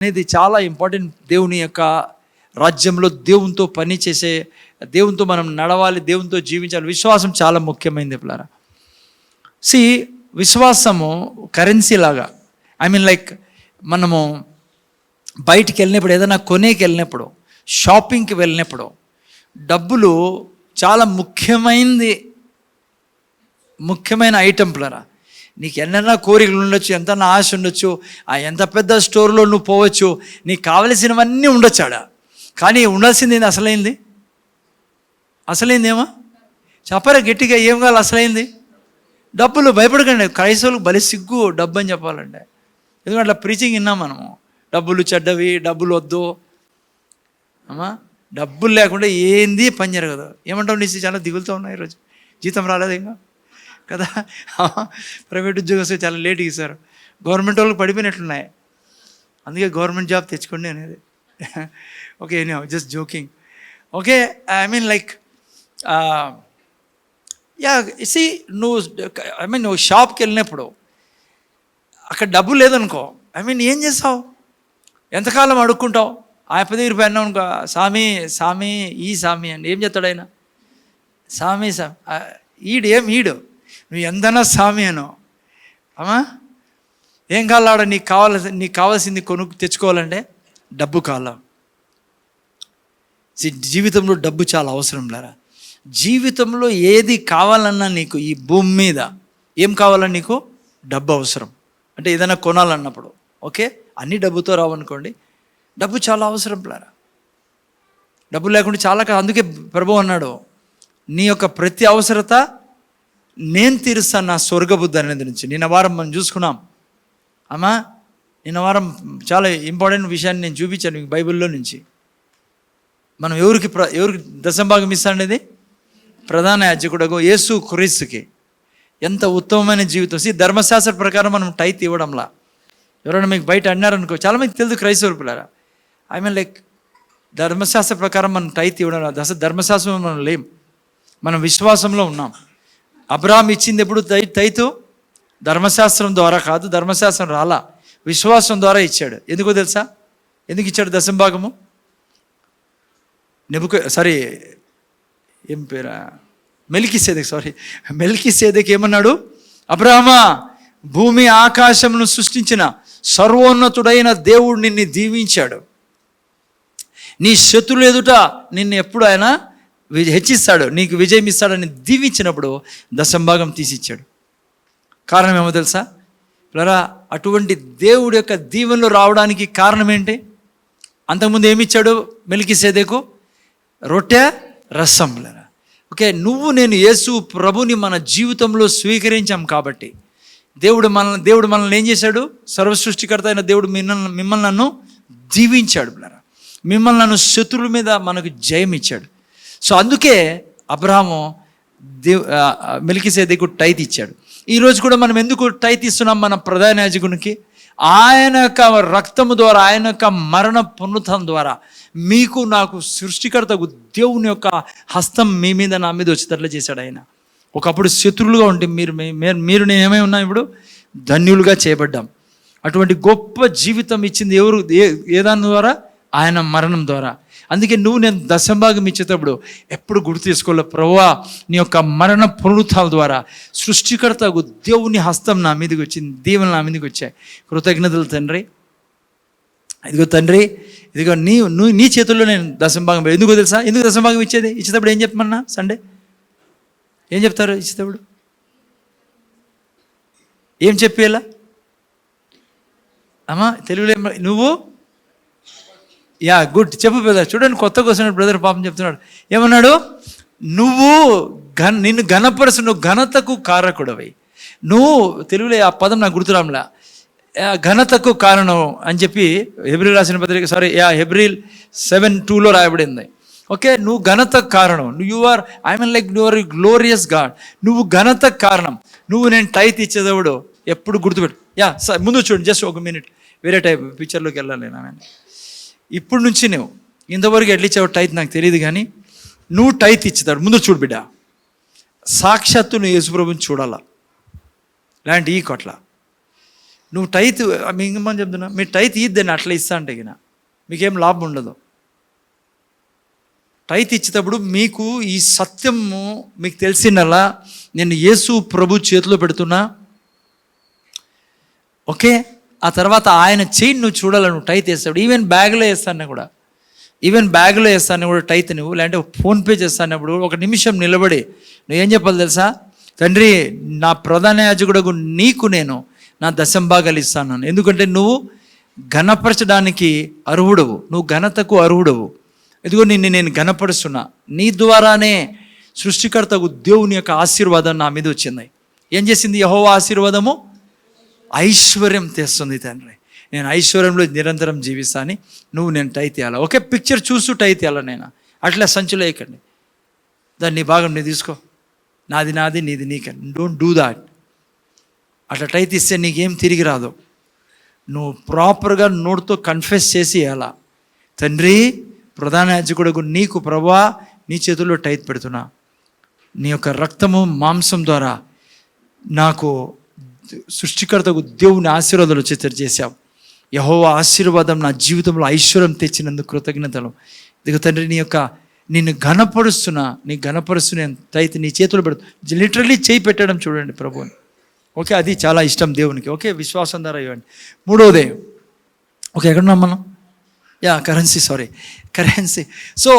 అనేది చాలా ఇంపార్టెంట్. దేవుని యొక్క రాజ్యంలో దేవునితో పని చేసే, దేవునితో మనం నడవాలి, దేవునితో జీవించాలి. విశ్వాసం చాలా ముఖ్యమైనది పిల్లరా. విశ్వాసము కరెన్సీ లాగా. లైక్ మనము బయటికి వెళ్ళినప్పుడు, ఏదైనా కొనేకి వెళ్ళినప్పుడు, షాపింగ్కి వెళ్ళినప్పుడు డబ్బులు చాలా ముఖ్యమైన ఐటెం పిల్లరా. నీకు ఎన్నైనా కోరికలు ఉండొచ్చు, ఎంత ఆశ ఉండొచ్చు, ఎంత పెద్ద స్టోర్లో నువ్వు పోవచ్చు, నీకు కావలసినవన్నీ ఉండొచ్చు ఆడ. కానీ ఉండాల్సింది ఏంది? అసలైంది ఏమో చెప్పరా గట్టిగా, ఏం కావాలి? అసలైంది డబ్బులు. భయపడకండి, క్రైస్తవులకు బలి సిగ్గు డబ్బు అని చెప్పాలంటే. ఎందుకంటే అట్లా ప్రీచింగ్ విన్నాం మనము, డబ్బులు చెడ్డవి, డబ్బులు వద్దు. డబ్బులు లేకుండా ఏంది పని జరగదు. ఏమంటావు? నీ చాలా దిగులుతూ ఉన్నాయి ఈరోజు, జీతం రాలేదు ఇంకా కదా. ప్రైవేట్ ఉద్యోగస్తులు చాలా లేట్ ఇస్తారు, గవర్నమెంట్ వాళ్ళకి పడిపోయినట్లున్నాయి. అందుకే గవర్నమెంట్ జాబ్ తెచ్చుకోండి అనేది. Okay, just joking. Okay, like నువ్వు షాప్కి వెళ్ళినప్పుడు అక్కడ డబ్బు లేదనుకో, ఏం చేస్తావు? ఎంతకాలం అడుక్కుంటావు? ఆ దగ్గర పోయినావు అనుకో, సామి ఈ సామి అండి, ఏం చెప్తాడు ఆయన? సామి ఈడు నువ్వు ఎంతనా సామి అను. ఏం కావాలా? నీకు కావాల్సింది తెచ్చుకోవాలంటే డబ్బు కావాలా? జీవితంలో డబ్బు చాలా అవసరం లేరా. జీవితంలో ఏది కావాలన్నా నీకు ఈ భూమి మీద ఏం కావాలన్నా నీకు డబ్బు అవసరం. అంటే ఏదైనా కొనాలన్నప్పుడు, ఓకే, అన్ని డబ్బుతో రావనుకోండి, డబ్బు చాలా అవసరం లేరా. డబ్బు లేకుండా చాలా అందుకే ప్రభువు అన్నాడు, నీ యొక్క ప్రతి అవసరత నేను తీరుస్తాను నా స్వర్గబుద్ధి అనేది నుంచి. నిన్న వారం మనం చూసుకున్నాం నిన్న వారం చాలా ఇంపార్టెంట్ విషయాన్ని నేను చూపించాను మీకు బైబిల్లో నుంచి. మనం ఎవరికి దశంభాగం ఇస్తాడనేది ప్రధాన యాజకుడు యేసు క్రీస్తుకి. ఎంత ఉత్తమమైన జీవితం. ధర్మశాస్త్ర ప్రకారం మనం టైత్ ఇవ్వడంలా. ఎవరైనా మీకు బయట అన్నారనుకో, చాలామంది తెలుసు క్రైస్తవులు పిల్లరా, లైక్ ధర్మశాస్త్ర ప్రకారం మనం టైత్ ఇవ్వడం అసలు ధర్మశాస్త్రం మనం లేం, మనం విశ్వాసంలో ఉన్నాం. అబ్రహాం ఇచ్చింది ఎప్పుడు టైతు? ధర్మశాస్త్రం ద్వారా కాదు, ధర్మశాస్త్రం రాలా, విశ్వాసం ద్వారా ఇచ్చాడు. ఎందుకో తెలుసా? ఎందుకు ఇచ్చాడు దశంభాగము? ఏం పేరా, మెల్కీసేదెకు ఏమన్నాడు? అబ్రహామా, భూమి ఆకాశమును సృష్టించిన సర్వోన్నతుడైన దేవుడు నిన్ను దీవించాడు, నీ శత్రువుల ఎదుట నిన్ను ఎప్పుడు ఆయన హెచ్చిస్తాడు, నీకు విజయం ఇస్తాడని దీవించినప్పుడు దశంభాగం తీసిచ్చాడు. కారణం ఏమో తెలుసా పిల్లరా? అటువంటి దేవుడి యొక్క దీవెనలు రావడానికి కారణం ఏంటి? అంతకుముందు ఏమిచ్చాడు మెల్కీసేదెకు? రొట్టె రసం. ఓకే, నేను యేసు ప్రభుని మన జీవితంలో స్వీకరించాం కాబట్టి దేవుడు మనల్ని ఏం చేశాడు? సర్వసృష్టికర్త అయిన దేవుడు మిమ్మల్ని నన్ను దీవించాడు పిల్లరా. మిమ్మల్ని నన్ను శత్రువుల మీద మనకు జయం ఇచ్చాడు. సో అందుకే అబ్రహాము మెల్కీసేదెకు టైత్ ఇచ్చాడు. ఈరోజు కూడా మనం ఎందుకు టైత్ ఇస్తున్నాం? మన ప్రధాన యాజకునికి ఆయన యొక్క రక్తము ద్వారా, ఆయన యొక్క మరణ పునరుత్థానం ద్వారా మీకు నాకు సృష్టికర్తకు దేవుని యొక్క హస్తం మీ మీద నా మీద వచ్చేటట్లు చేశాడు. ఆయన ఒకప్పుడు శత్రువులుగా ఉంటే మీరు నేను ఏమై ఉన్నాం, ఇప్పుడు ధన్యులుగా చేయబడ్డాం. అటువంటి గొప్ప జీవితం ఇచ్చింది ఎవరు? ఏ దాని ద్వారా? ఆయన మరణం ద్వారా. అందుకే నేను దశంభాగం ఇచ్చేటప్పుడు ఎప్పుడు గుర్తు తీసుకోవాలి, ప్రభువా నీ యొక్క మరణ పునరుత్థానాల ద్వారా సృష్టికర్తకు దేవుని హస్తం నా మీదకి వచ్చింది, దీవెనలు నా మీదకి వచ్చాయి. కృతజ్ఞతలు తండ్రి. ఇదిగో తండ్రి, ఇదిగో నీ చేతుల్లో నేను దశంభాగం. ఎందుకో తెలుసా? ఎందుకు దశంభాగం ఇచ్చేటప్పుడు ఏం చెప్పమన్నా? సండే ఏం చెప్తారు? ఇచ్చేటప్పుడు ఏం చెప్పేలా తెలుగులో నువ్వు గుడ్ చెప్పు బ్రదర్. చూడండి, కొత్తగా వస్తున్నాడు బ్రదర్, పాపం చెప్తున్నాడు. ఏమన్నాడు? నిన్ను ఘనపరచు, నువ్వు ఘనతకు కారకుడవై. తెలుగులో ఆ పదం నాకు గుర్తురాంలా, ఘనతకు కారణం అని చెప్పి హెబ్రీల్ రాసిన పత్రిక హెబ్రీల్ 7:2 రాయబడింది. ఓకే, నువ్వు ఘనతకు కారణం. You are glorious God. నువ్వు ఘనతకు కారణం. నేను టైత్ ఇచ్చేదేవుడు ఎప్పుడు గుర్తుపెట్టు. ముందు చూడండి, జస్ట్ ఒక మినిట్, వేరే టైప్ పిక్చర్లోకి వెళ్ళాలి. ఇప్పుడు నుంచి నువ్వు ఇంతవరకు ఎట్లా ఇచ్చావు టైత్ నాకు తెలియదు, కానీ నువ్వు టైత్ ఇచ్చేతాడు. ముందు చూడు బిడ్డ, సాక్షాత్తు నువ్వు యేసుప్రభుని చూడాలా. ఇలాంటి ఈ కొట్ల నువ్వు టైత్ మీ ఇంకమని చెప్తున్నా, మీరు టైత్ ఇద్దని అట్లా ఇస్తా అంటే ఇక మీకేం లాభం ఉండదు. టైత్ ఇచ్చేటప్పుడు మీకు ఈ సత్యము మీకు తెలిసిందలా, నేను యేసు ప్రభు చేతిలో పెడుతున్నా, ఓకే. ఆ తర్వాత ఆయన చేయి నువ్వు చూడాలి. నువ్వు టైత్ వేస్తాడు, ఈవెన్ బ్యాగ్లో వేస్తాను కూడా, టైత్ నువ్వు లేదంటే ఫోన్పే చేస్తానప్పుడు ఒక నిమిషం నిలబడి నువ్వేం చెప్పాలి తెలుసా? తండ్రి, నా ప్రధాన యాజకుడకు నీకు నేను నా దశంభాగాలు ఇస్తాను. ఎందుకంటే నువ్వు ఘనపరచడానికి అర్హుడవు, నువ్వు ఘనతకు అర్హుడవు. ఇదిగో నేను ఘనపరుస్తున్నా, నీ ద్వారానే సృష్టికర్తకు దేవుని యొక్క ఆశీర్వాదం నా మీద వచ్చింది. ఏం చేసింది యెహోవా ఆశీర్వాదము? ఐశ్వర్యం తెస్తుంది. తండ్రి, నేను ఐశ్వర్యంలో నిరంతరం జీవిస్తాను, నేను టైత్ ఇవ్వాలి. ఓకే, పిక్చర్ చూస్తూ టైత్ ఇవ్వాలి. నేను అట్లా సంచులో వేయకండి, దాన్ని భాగం నీ తీసుకో, నాది నీది నీకండి. Don't do that. అట్లా టైత్ ఇస్తే నీకేం తిరిగి రాదు. నువ్వు ప్రాపర్గా నోటితో కన్ఫెస్ చేసి ఇవ్వాలా, తండ్రి ప్రధాన యాజకుడకు నీకు ప్రభువా నీ చేతుల్లో టైత్ పెడుతున్నా, నీ యొక్క రక్తము మాంసం ద్వారా నాకు సృష్టికర్తకు దేవుని ఆశీర్వాదాలు వచ్చేటట్టు చేశావు. యెహోవా ఆశీర్వాదం నా జీవితంలో ఐశ్వర్యం తెచ్చినందుకు కృతజ్ఞతలు. ఇదిగో తండ్రి, నిన్ను ఘనపరుస్తున్నా, టైత్ నీ చేతులు పెడుతు, లిటరల్లీ చేయి పెట్టడం చూడండి ప్రభువుని. ఓకే, అది చాలా ఇష్టం దేవునికి. ఓకే, విశ్వాసం ద్వారా ఇవ్వండి. మూడోదే, ఓకే ఎక్కడున్నాం మనం? కరెన్సీ. సో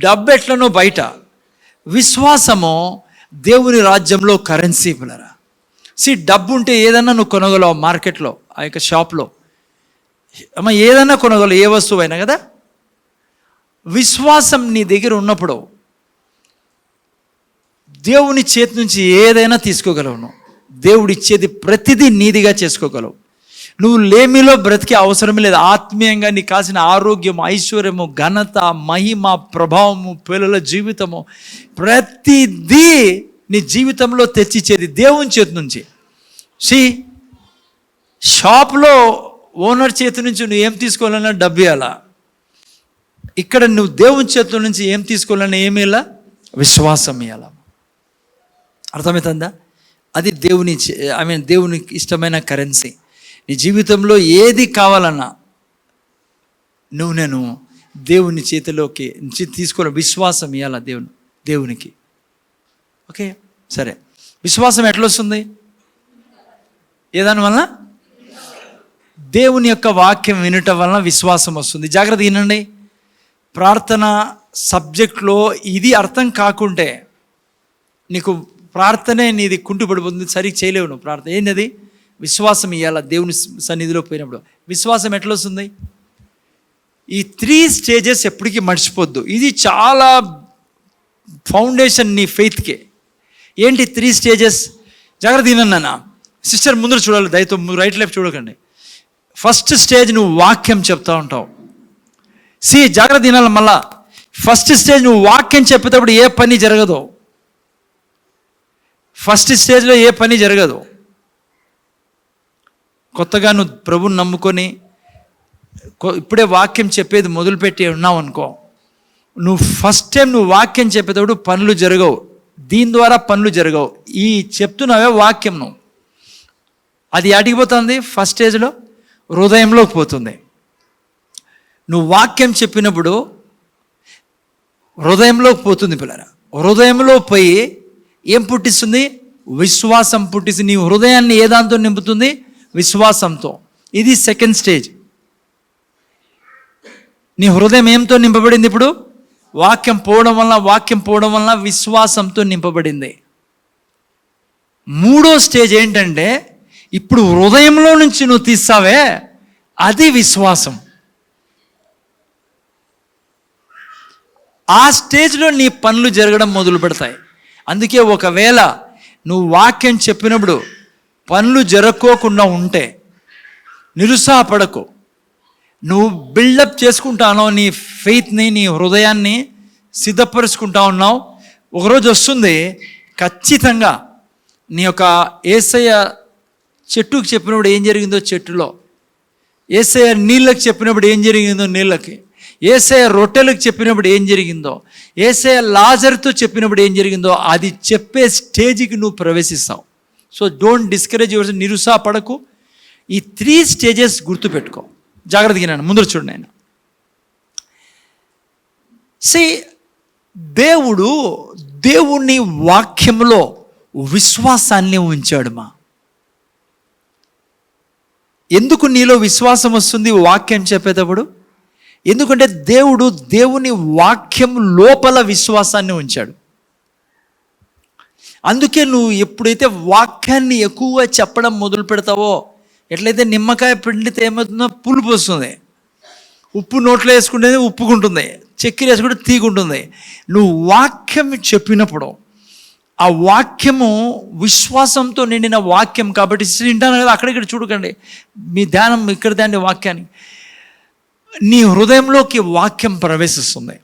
డబ్బు ఎట్లనో బయట, విశ్వాసము దేవుని రాజ్యంలో కరెన్సీ పిల్లరా. డబ్బు ఉంటే ఏదన్నా నువ్వు కొనగలవు మార్కెట్లో, ఆ యొక్క షాప్లో ఏదన్నా కొనగలవు, ఏ వస్తువు అయినా కదా. విశ్వాసం నీ దగ్గర ఉన్నప్పుడు దేవుని చేతి నుంచి ఏదైనా తీసుకోగలవు. నువ్వు దేవుడు ఇచ్చేది ప్రతిదీ నీదిగా చేసుకోగలవు. నువ్వు లేమిలో బ్రతికే అవసరం లేదు. ఆత్మీయంగా నీకు కాసిన ఆరోగ్యము, ఐశ్వర్యము, ఘనత, మహిమ, ప్రభావము, పిల్లల జీవితము, ప్రతిదీ నీ జీవితంలో తెచ్చిచ్చేది దేవుని చేతి నుంచి. షాప్లో ఓనర్ చేతి నుంచి నువ్వు ఏం తీసుకోవాలన్నా డబ్బు ఇవ్వాలా. ఇక్కడ నువ్వు దేవుని చేతుల నుంచి ఏం తీసుకోవాలన్నా ఏమి ఇవ్వాలా? విశ్వాసం ఇవ్వాలా. అర్థమవుతుందా? అది దేవునికి ఇష్టమైన కరెన్సీ. నీ జీవితంలో ఏది కావాలన్నా నేను దేవుని చేతిలోకి తీసుకోవాలి. విశ్వాసం ఇవ్వాలా దేవునికి. ఓకే, సరే. విశ్వాసం ఎట్లా వస్తుంది? ఏదాని వలన? దేవుని యొక్క వాక్యం వినటం వలన విశ్వాసం వస్తుంది. జాగ్రత్త వినండి. ప్రార్థన సబ్జెక్ట్లో ఇది అర్థం కాకుంటే నీకు ప్రార్థనే నీది కుంటుపడిపోతుంది, సరిగ్గా చేయలేవు నువ్వు ప్రార్థన. ఏంటది? విశ్వాసం ఇవ్వాలా దేవుని సన్నిధిలో పోయినప్పుడు. విశ్వాసం ఎట్లా వస్తుంది? ఈ 3 స్టేజెస్ ఎప్పటికీ మర్చిపోద్దు. ఇది చాలా ఫౌండేషన్ నీ ఫెయిత్కే. ఏంటి 3 స్టేజెస్? జాగ్రత్త వినన్నా. సిస్టర్ ముందర చూడాలి, దయతో రైట్ లెఫ్ట్ చూడకండి. ఫస్ట్ స్టేజ్ నువ్వు వాక్యం చెప్తా ఉంటావు. జాగ్రత్త వినాలి. మళ్ళా ఫస్ట్ స్టేజ్ నువ్వు వాక్యం చెప్పేటప్పుడు ఏ పని జరగదు. ఫస్ట్ స్టేజ్లో ఏ పని జరగదు. కొత్తగా నువ్వు ప్రభుని నమ్ముకొని ఇప్పుడే వాక్యం చెప్పేది మొదలుపెట్టి ఉన్నావు అనుకో, నువ్వు ఫస్ట్ టైం నువ్వు వాక్యం చెప్పేటప్పుడు పనులు జరగవు. దీని ద్వారా పనులు జరగవు. ఈ చెప్తున్నావే వాక్యం, అది అడిగిపోతుంది. ఫస్ట్ స్టేజ్లో హృదయంలోకి పోతుంది. నువ్వు వాక్యం చెప్పినప్పుడు హృదయంలోకి పోతుంది పిల్లరా. హృదయంలో పోయి ఏం పుట్టిస్తుంది? విశ్వాసం పుట్టిస్తుంది. నీ హృదయాన్ని ఏ దాంతో నింపుతుంది? విశ్వాసంతో. ఇది సెకండ్ స్టేజ్. నీ హృదయం ఏంతో నింపబడింది? ఇప్పుడు వాక్యం పోవడం వలన విశ్వాసంతో నింపబడింది. మూడో స్టేజ్ ఏంటంటే, ఇప్పుడు హృదయంలో నుంచి నువ్వు తీస్తావే, అది విశ్వాసం. ఆ స్టేజ్లో నీ పనులు జరగడం మొదలు పెడతాయి. అందుకే ఒకవేళ నువ్వు వాక్యం చెప్పినప్పుడు పనులు జరగకోకుండా ఉంటే నిరుత్సాహపడకు. నువ్వు బిల్డప్ చేసుకుంటానో నీ ఫెయిత్ని, నీ హృదయాన్ని సిద్ధపరుచుకుంటా ఉన్నావు. ఒకరోజు వస్తుంది ఖచ్చితంగా. నీ యొక్క యేసయ్య చెట్టుకు చెప్పినప్పుడు ఏం జరిగిందో చెట్టులో, యేసయ్య నీళ్ళకి చెప్పినప్పుడు ఏం జరిగిందో నీళ్ళకి, యేసయ్య రొట్టెలకు చెప్పినప్పుడు ఏం జరిగిందో, యేసయ్య లాజరుతో చెప్పినప్పుడు ఏం జరిగిందో, అది చెప్పే స్టేజ్కి నువ్వు ప్రవేశిస్తావు. సో డోంట్ డిస్కరేజ్ యువర్, నిరుత్సాహపడకు. ఈ 3 స్టేజెస్ గుర్తుపెట్టుకో, జాగ్రత్తగా నేను ముందు చూడండి. ఆయన దేవుని వాక్యంలో విశ్వాసాన్ని ఉంచాడు. ఎందుకు నీలో విశ్వాసం వస్తుంది వాక్యం చెప్పేటప్పుడు? ఎందుకంటే దేవుని వాక్యం లోపల విశ్వాసాన్ని ఉంచాడు. అందుకే నువ్వు ఎప్పుడైతే వాక్యాన్ని ఎక్కువగా చెప్పడం మొదలు పెడతావో, ఎట్లయితే నిమ్మకాయ పిండితే ఏమవుతుందో పులుపు వస్తుంది, ఉప్పు నోట్లో వేసుకుంటేనే ఉప్పుకుంటుంది, చక్కెర వేసుకుంటే తీగుంటుంది. నువ్వు వాక్యం చెప్పినప్పుడు ఆ వాక్యము విశ్వాసంతో నిండిన వాక్యం కాబట్టి వింటాను కదా, అక్కడిక్కడ చూడకండి, మీ ధ్యానం ఇక్కడ దాన్ని వాక్యాన్ని, నీ హృదయంలోకి వాక్యం ప్రవేశిస్తుంది.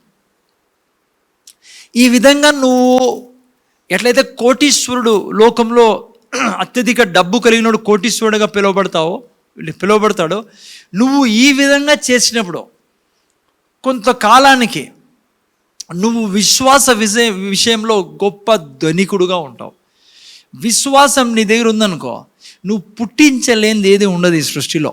ఈ విధంగా నువ్వు ఎట్లయితే కోటీశ్వరుడు, లోకంలో అత్యధిక డబ్బు కలిగినోడు కోటీశ్వరుడుగా పిలువబడతాడో, నువ్వు ఈ విధంగా చేసినప్పుడు కొంతకాలానికి నువ్వు విశ్వాస విషయంలో గొప్ప ధనికుడుగా ఉంటావు. విశ్వాసం నీ దగ్గర ఉందనుకో, నువ్వు పుట్టించలేనిది ఏది ఉండదు ఈ సృష్టిలో.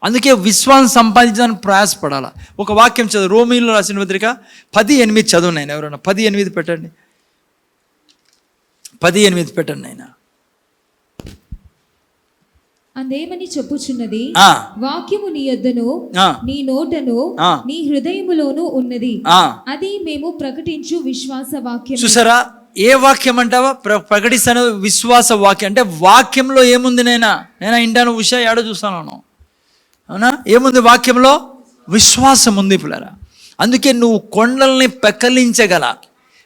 అందుకే విశ్వాసం సంపాదించడానికి ప్రయాసపడాలి. ఒక వాక్యం చదువు, రోమీయులు రాసిన పత్రిక 10:8 చదువు నాయన. ఎవరైనా 10:8 పెట్టండి, 10:8 పెట్టండి నాయన. అందేమని చెప్పుచున్నది, వాక్యము నీ యొద్దను నీ నోటను నీ హృదయములోను ఉన్నది, అది మేము ప్రకటించు విశ్వాస వాక్యం. చూసారా, ఏ వాక్యం అంటావా? ప్రకటిస్తాను విశ్వాస వాక్యం. అంటే వాక్యంలో ఏముంది? నేను ఇంటాను ఉషా ఏడో చూస్తాను, అవునా? ఏముంది వాక్యంలో? విశ్వాసం ఉంది పిల్లరా. అందుకే నువ్వు కొండల్ని పెకలించగల,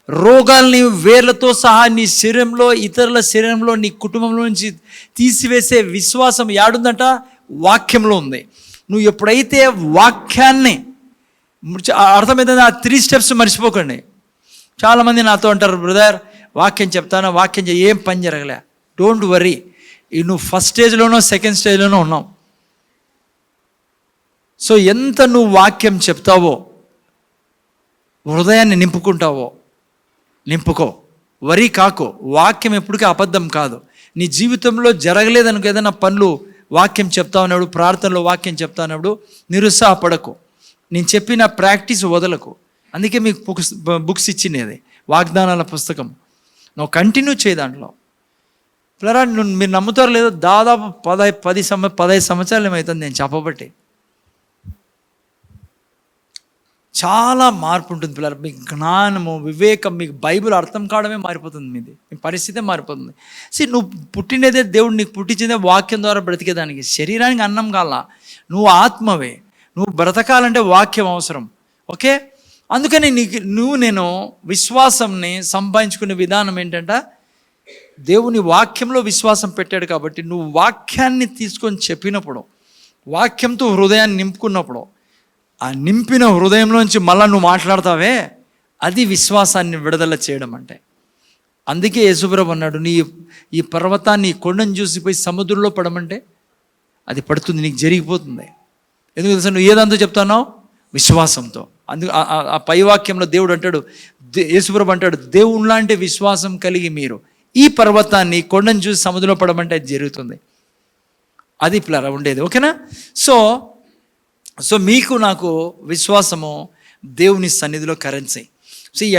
రోగాల్ని వేర్లతో సహా నీ శరీరంలో, ఇతరుల శరీరంలో, నీ కుటుంబంలో నుంచి తీసివేసే విశ్వాసం యాడుందంట? వాక్యంలో ఉంది. నువ్వు ఎప్పుడైతే వాక్యాన్ని అర్థమైందని ఆ 3 స్టెప్స్ మర్చిపోకండి. చాలామంది నాతో అంటారు, బ్రదర్ వాక్యం చెప్తాను, వాక్యం ఏం పని జరగలే. డోంట్ వరీ, నువ్వు ఫస్ట్ స్టేజ్లోనో సెకండ్ స్టేజ్లోనో ఉన్నావు. సో ఎంత నువ్వు వాక్యం చెప్తావో, హృదయాన్ని నింపుకో, వరి కాకో. వాక్యం ఎప్పటికీ అబద్ధం కాదు. నీ జీవితంలో జరగలేదనుకో, ఏదైనా పనులు వాక్యం చెప్తా ఉన్నప్పుడు, ప్రార్థనలో వాక్యం చెప్తా ఉన్నప్పుడు నిరుత్సాహపడకు. నేను చెప్పిన ప్రాక్టీస్ వదలకు. అందుకే మీకు బుక్స్ ఇచ్చినది, వాగ్దానాల పుస్తకం. నువ్వు కంటిన్యూ చేయి దాంట్లో. పిల్లరా, మీరు నమ్ముతారు లేదో, దాదాపు 15 సంవత్సరాలు ఏమవుతుంది నేను చెప్పబట్టి. చాలా మార్పు ఉంటుంది పిల్లలు. మీ జ్ఞానము, వివేకం, మీకు బైబిల్ అర్థం కావడమే మారిపోతుంది. మీ పరిస్థితే మారిపోతుంది. నువ్వు పుట్టినదే, దేవుడు నీకు పుట్టించిందే వాక్యం ద్వారా బ్రతికేదానికి. శరీరానికి అన్నం కావాలా, నువ్వు ఆత్మవే. నువ్వు బ్రతకాలంటే వాక్యం అవసరం. ఓకే, అందుకని నేను విశ్వాసంని సంపాదించుకునే విధానం ఏంటంటే, దేవుని వాక్యంలో విశ్వాసం పెట్టాడు కాబట్టి నువ్వు వాక్యాన్ని తీసుకొని చెప్పినప్పుడు, వాక్యంతో హృదయాన్ని నింపుకున్నప్పుడు, ఆ నింపిన హృదయంలోంచి మళ్ళీ నువ్వు మాట్లాడతావే, అది విశ్వాసాన్ని విడుదల చేయడం అంటే. అందుకే యేసుప్రభు అన్నాడు, ఈ పర్వతాన్ని, కొండను చూసిపోయి సముద్రంలో పడమంటే అది పడుతుంది, నీకు జరిగిపోతుంది. ఎందుకు తెలుసా? నువ్వు ఏదంతా చెప్తున్నావు విశ్వాసంతో. అందుకు ఆ పైవాక్యంలో దేవుడు అంటాడు, యేసుప్రభు అంటాడు, దేవుని లాంటి విశ్వాసం కలిగి మీరు ఈ పర్వతాన్ని, కొండను చూసి సముద్రంలో పడమంటే అది జరుగుతుంది. అది పిల్లరా ఉండేది. ఓకేనా? సో మీకు నాకు విశ్వాసము దేవుని సన్నిధిలో కరెన్సీ.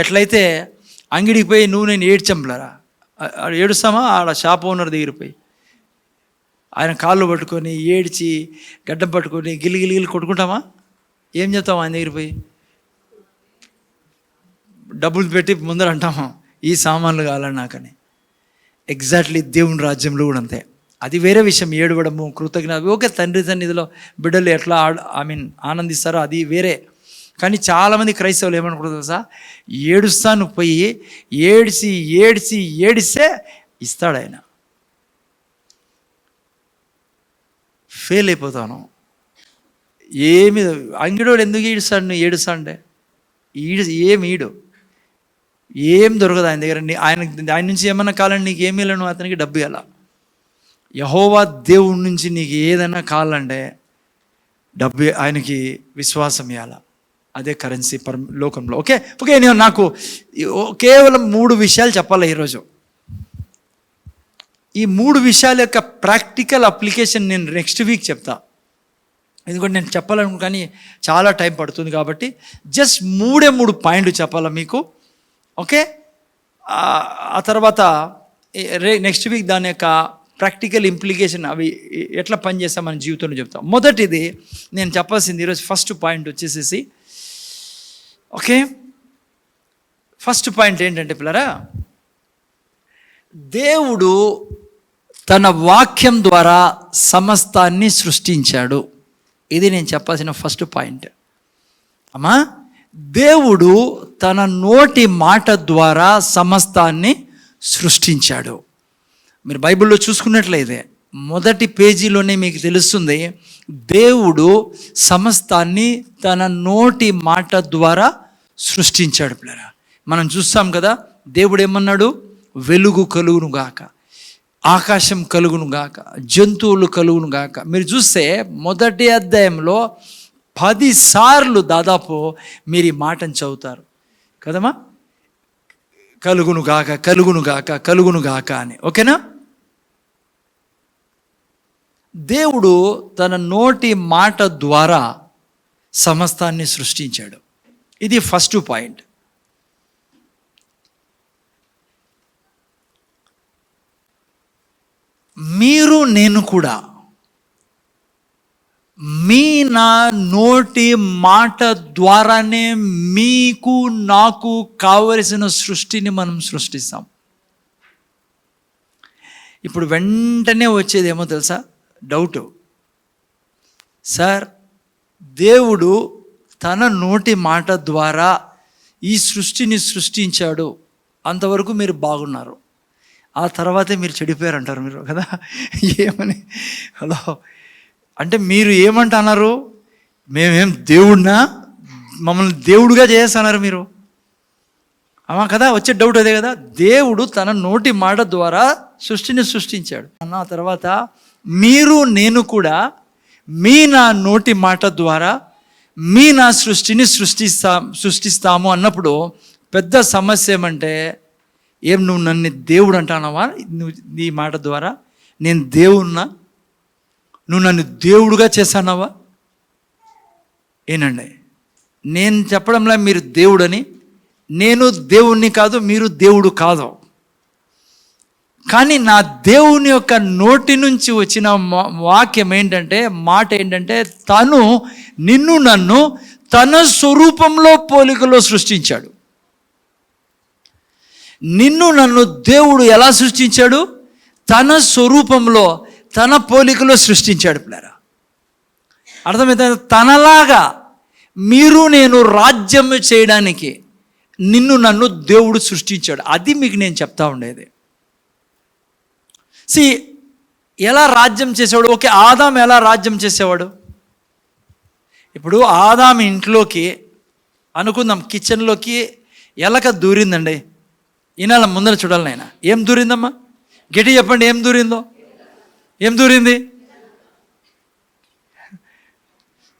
ఎట్లయితే అంగిడికి పోయి నేను ఏడ్చంపులరా, ఏడుస్తామా? ఆడ షాప్ ఓనర్ దగ్గర పోయి ఆయన కాళ్ళు పట్టుకొని ఏడ్చి గడ్డం పట్టుకొని గిల్లి కొట్టుకుంటామా? ఏం చెప్తామా? ఆయన దగ్గర పోయి డబ్బులు పెట్టి ముందర అంటామా, ఈ సామాన్లు కావాలని నాకని. ఎగ్జాక్ట్లీ దేవుని రాజ్యంలో కూడా అంతే. అది వేరే విషయం, ఏడవడము, కృతజ్ఞత. ఓకే, తండ్రి సన్నిధిలో బిడ్డలు ఎట్లా ఆనందిస్తారో అది వేరే. కానీ చాలామంది క్రైస్తవులు ఏమనుకుంటారు తెలుసా? ఏడుస్తాను పోయి ఏడిస్తే ఇస్తాడు ఆయన. ఫెయిల్ అయిపోతాను. ఏమి అంగిడోడు ఎందుకు ఏడుస్తాడు? నువ్వు ఏడుస్తాండే ఏం దొరకదు ఆయన దగ్గర. ఆయన నుంచి ఏమన్నా కావాలని నీకు ఏమీ లేను, అతనికి డబ్బు ఇవ్వాలా. యెహోవా దేవుడి నుంచి నీకు ఏదైనా కావాలంటే డబ్బు, ఆయనకి విశ్వాసం ఇవ్వాలా. అదే కరెన్సీ లోకంలో. ఓకే, నేను నాకు కేవలం 3 విషయాలు చెప్పాలి ఈరోజు. ఈ 3 విషయాల యొక్క ప్రాక్టికల్ అప్లికేషన్ నేను నెక్స్ట్ వీక్ చెప్తా. ఎందుకంటే నేను చెప్పాలను కానీ చాలా టైం పడుతుంది కాబట్టి జస్ట్ 3 పాయింట్లు చెప్పాలా మీకు. ఓకే, ఆ తర్వాత నెక్స్ట్ వీక్ దాని యొక్క ప్రాక్టికల్ ఇంప్లికేషన్ అవి ఎట్లా పనిచేస్తాం మన జీవితంలో చెప్తాం. మొదటిది నేను చెప్పాల్సింది ఈరోజు ఫస్ట్ పాయింట్ వచ్చేసేసి, ఓకే, ఫస్ట్ పాయింట్ ఏంటంటే పిల్లరా, దేవుడు తన వాక్యం ద్వారా సమస్తాన్ని సృష్టించాడు. ఇది నేను చెప్పాల్సిన ఫస్ట్ పాయింట్. అమ్మా, దేవుడు తన నోటి మాట ద్వారా సమస్తాన్ని సృష్టించాడు. మీరు బైబిల్లో చూసుకున్నట్లయితే మొదటి పేజీలోనే మీకు తెలుస్తుంది, దేవుడు సమస్తాన్ని తన నోటి మాట ద్వారా సృష్టించాడు పిల్లరా. మనం చూస్తాం కదా, దేవుడు ఏమన్నాడు, వెలుగు కలుగును గాక, ఆకాశం కలుగును గాక, జంతువులు కలుగును గాక. మీరు చూస్తే మొదటి అధ్యాయంలో 10 సార్లు దాదాపు మీరు ఈ మాటను చదువుతారు కదమ్మా, కలుగును గాక, కలుగును గాక, కలుగును గాక అని. ఓకేనా? దేవుడు తన నోటి మాట ద్వారా సమస్తాన్ని సృష్టించాడు. ఇది ఫస్ట్ పాయింట్. మీరు నేను కూడా నా నోటి మాట ద్వారానే మీకు నాకు కావలసిన సృష్టిని మనం సృష్టిస్తాం. ఇప్పుడు వెంటనే వచ్చేది ఏమో తెలుసా, డౌటు. సార్, దేవుడు తన నోటి మాట ద్వారా ఈ సృష్టిని సృష్టించాడు, అంతవరకు మీరు బాగున్నారు, ఆ తర్వాతే మీరు చెడిపోయారు అంటారు మీరు కదా. ఏమని? హలో, అంటే మీరు ఏమంటున్నారు, మేమేం దేవుడినా, మమ్మల్ని దేవుడుగా చేస్తున్నారు మీరు అమ్మా కదా. వచ్చే డౌట్ అదే కదా. దేవుడు తన నోటి మాట ద్వారా సృష్టిని సృష్టించాడు అన్న తర్వాత మీరు నేను కూడా నా నోటి మాట ద్వారా నా సృష్టిని సృష్టిస్తాము అన్నప్పుడు పెద్ద సమస్య ఏమంటే, నువ్వు నన్ను దేవుడు అంటానవా? నువ్వు నీ మాట ద్వారా నేను దేవుణ్ణా? నువ్వు నన్ను దేవుడుగా చేశానవా? ఏనండి, నేను చెప్పడంలా మీరు దేవుడని, నేను దేవుణ్ణి కాదు, మీరు దేవుడు కాదు. కానీ నా దేవుని యొక్క నోటి నుంచి వచ్చిన వాక్యం ఏంటంటే, మాట ఏంటంటే, తను నిన్ను నన్ను తన స్వరూపంలో పోలికలో సృష్టించాడు. నిన్ను నన్ను దేవుడు ఎలా సృష్టించాడు? తన స్వరూపంలో తన పోలికలో సృష్టించాడు పిల్లరా. అర్థమైతే? తనలాగా మీరు నేను రాజ్యం చేయడానికి నిన్ను నన్ను దేవుడు సృష్టించాడు. అది మీకు నేను చెప్తా ఉండేది. ఎలా రాజ్యం చేసేవాడు? ఓకే, ఆదాం ఎలా రాజ్యం చేసేవాడు? ఇప్పుడు ఆదాం ఇంట్లోకి అనుకుందాం, కిచెన్లోకి ఎలక దూరిందండి. ఈనాల ముందర చూడాలి నాయన, ఏం దూరిందమ్మా? గట్టి చెప్పండి, ఏం దూరిందో? ఏం దూరింది?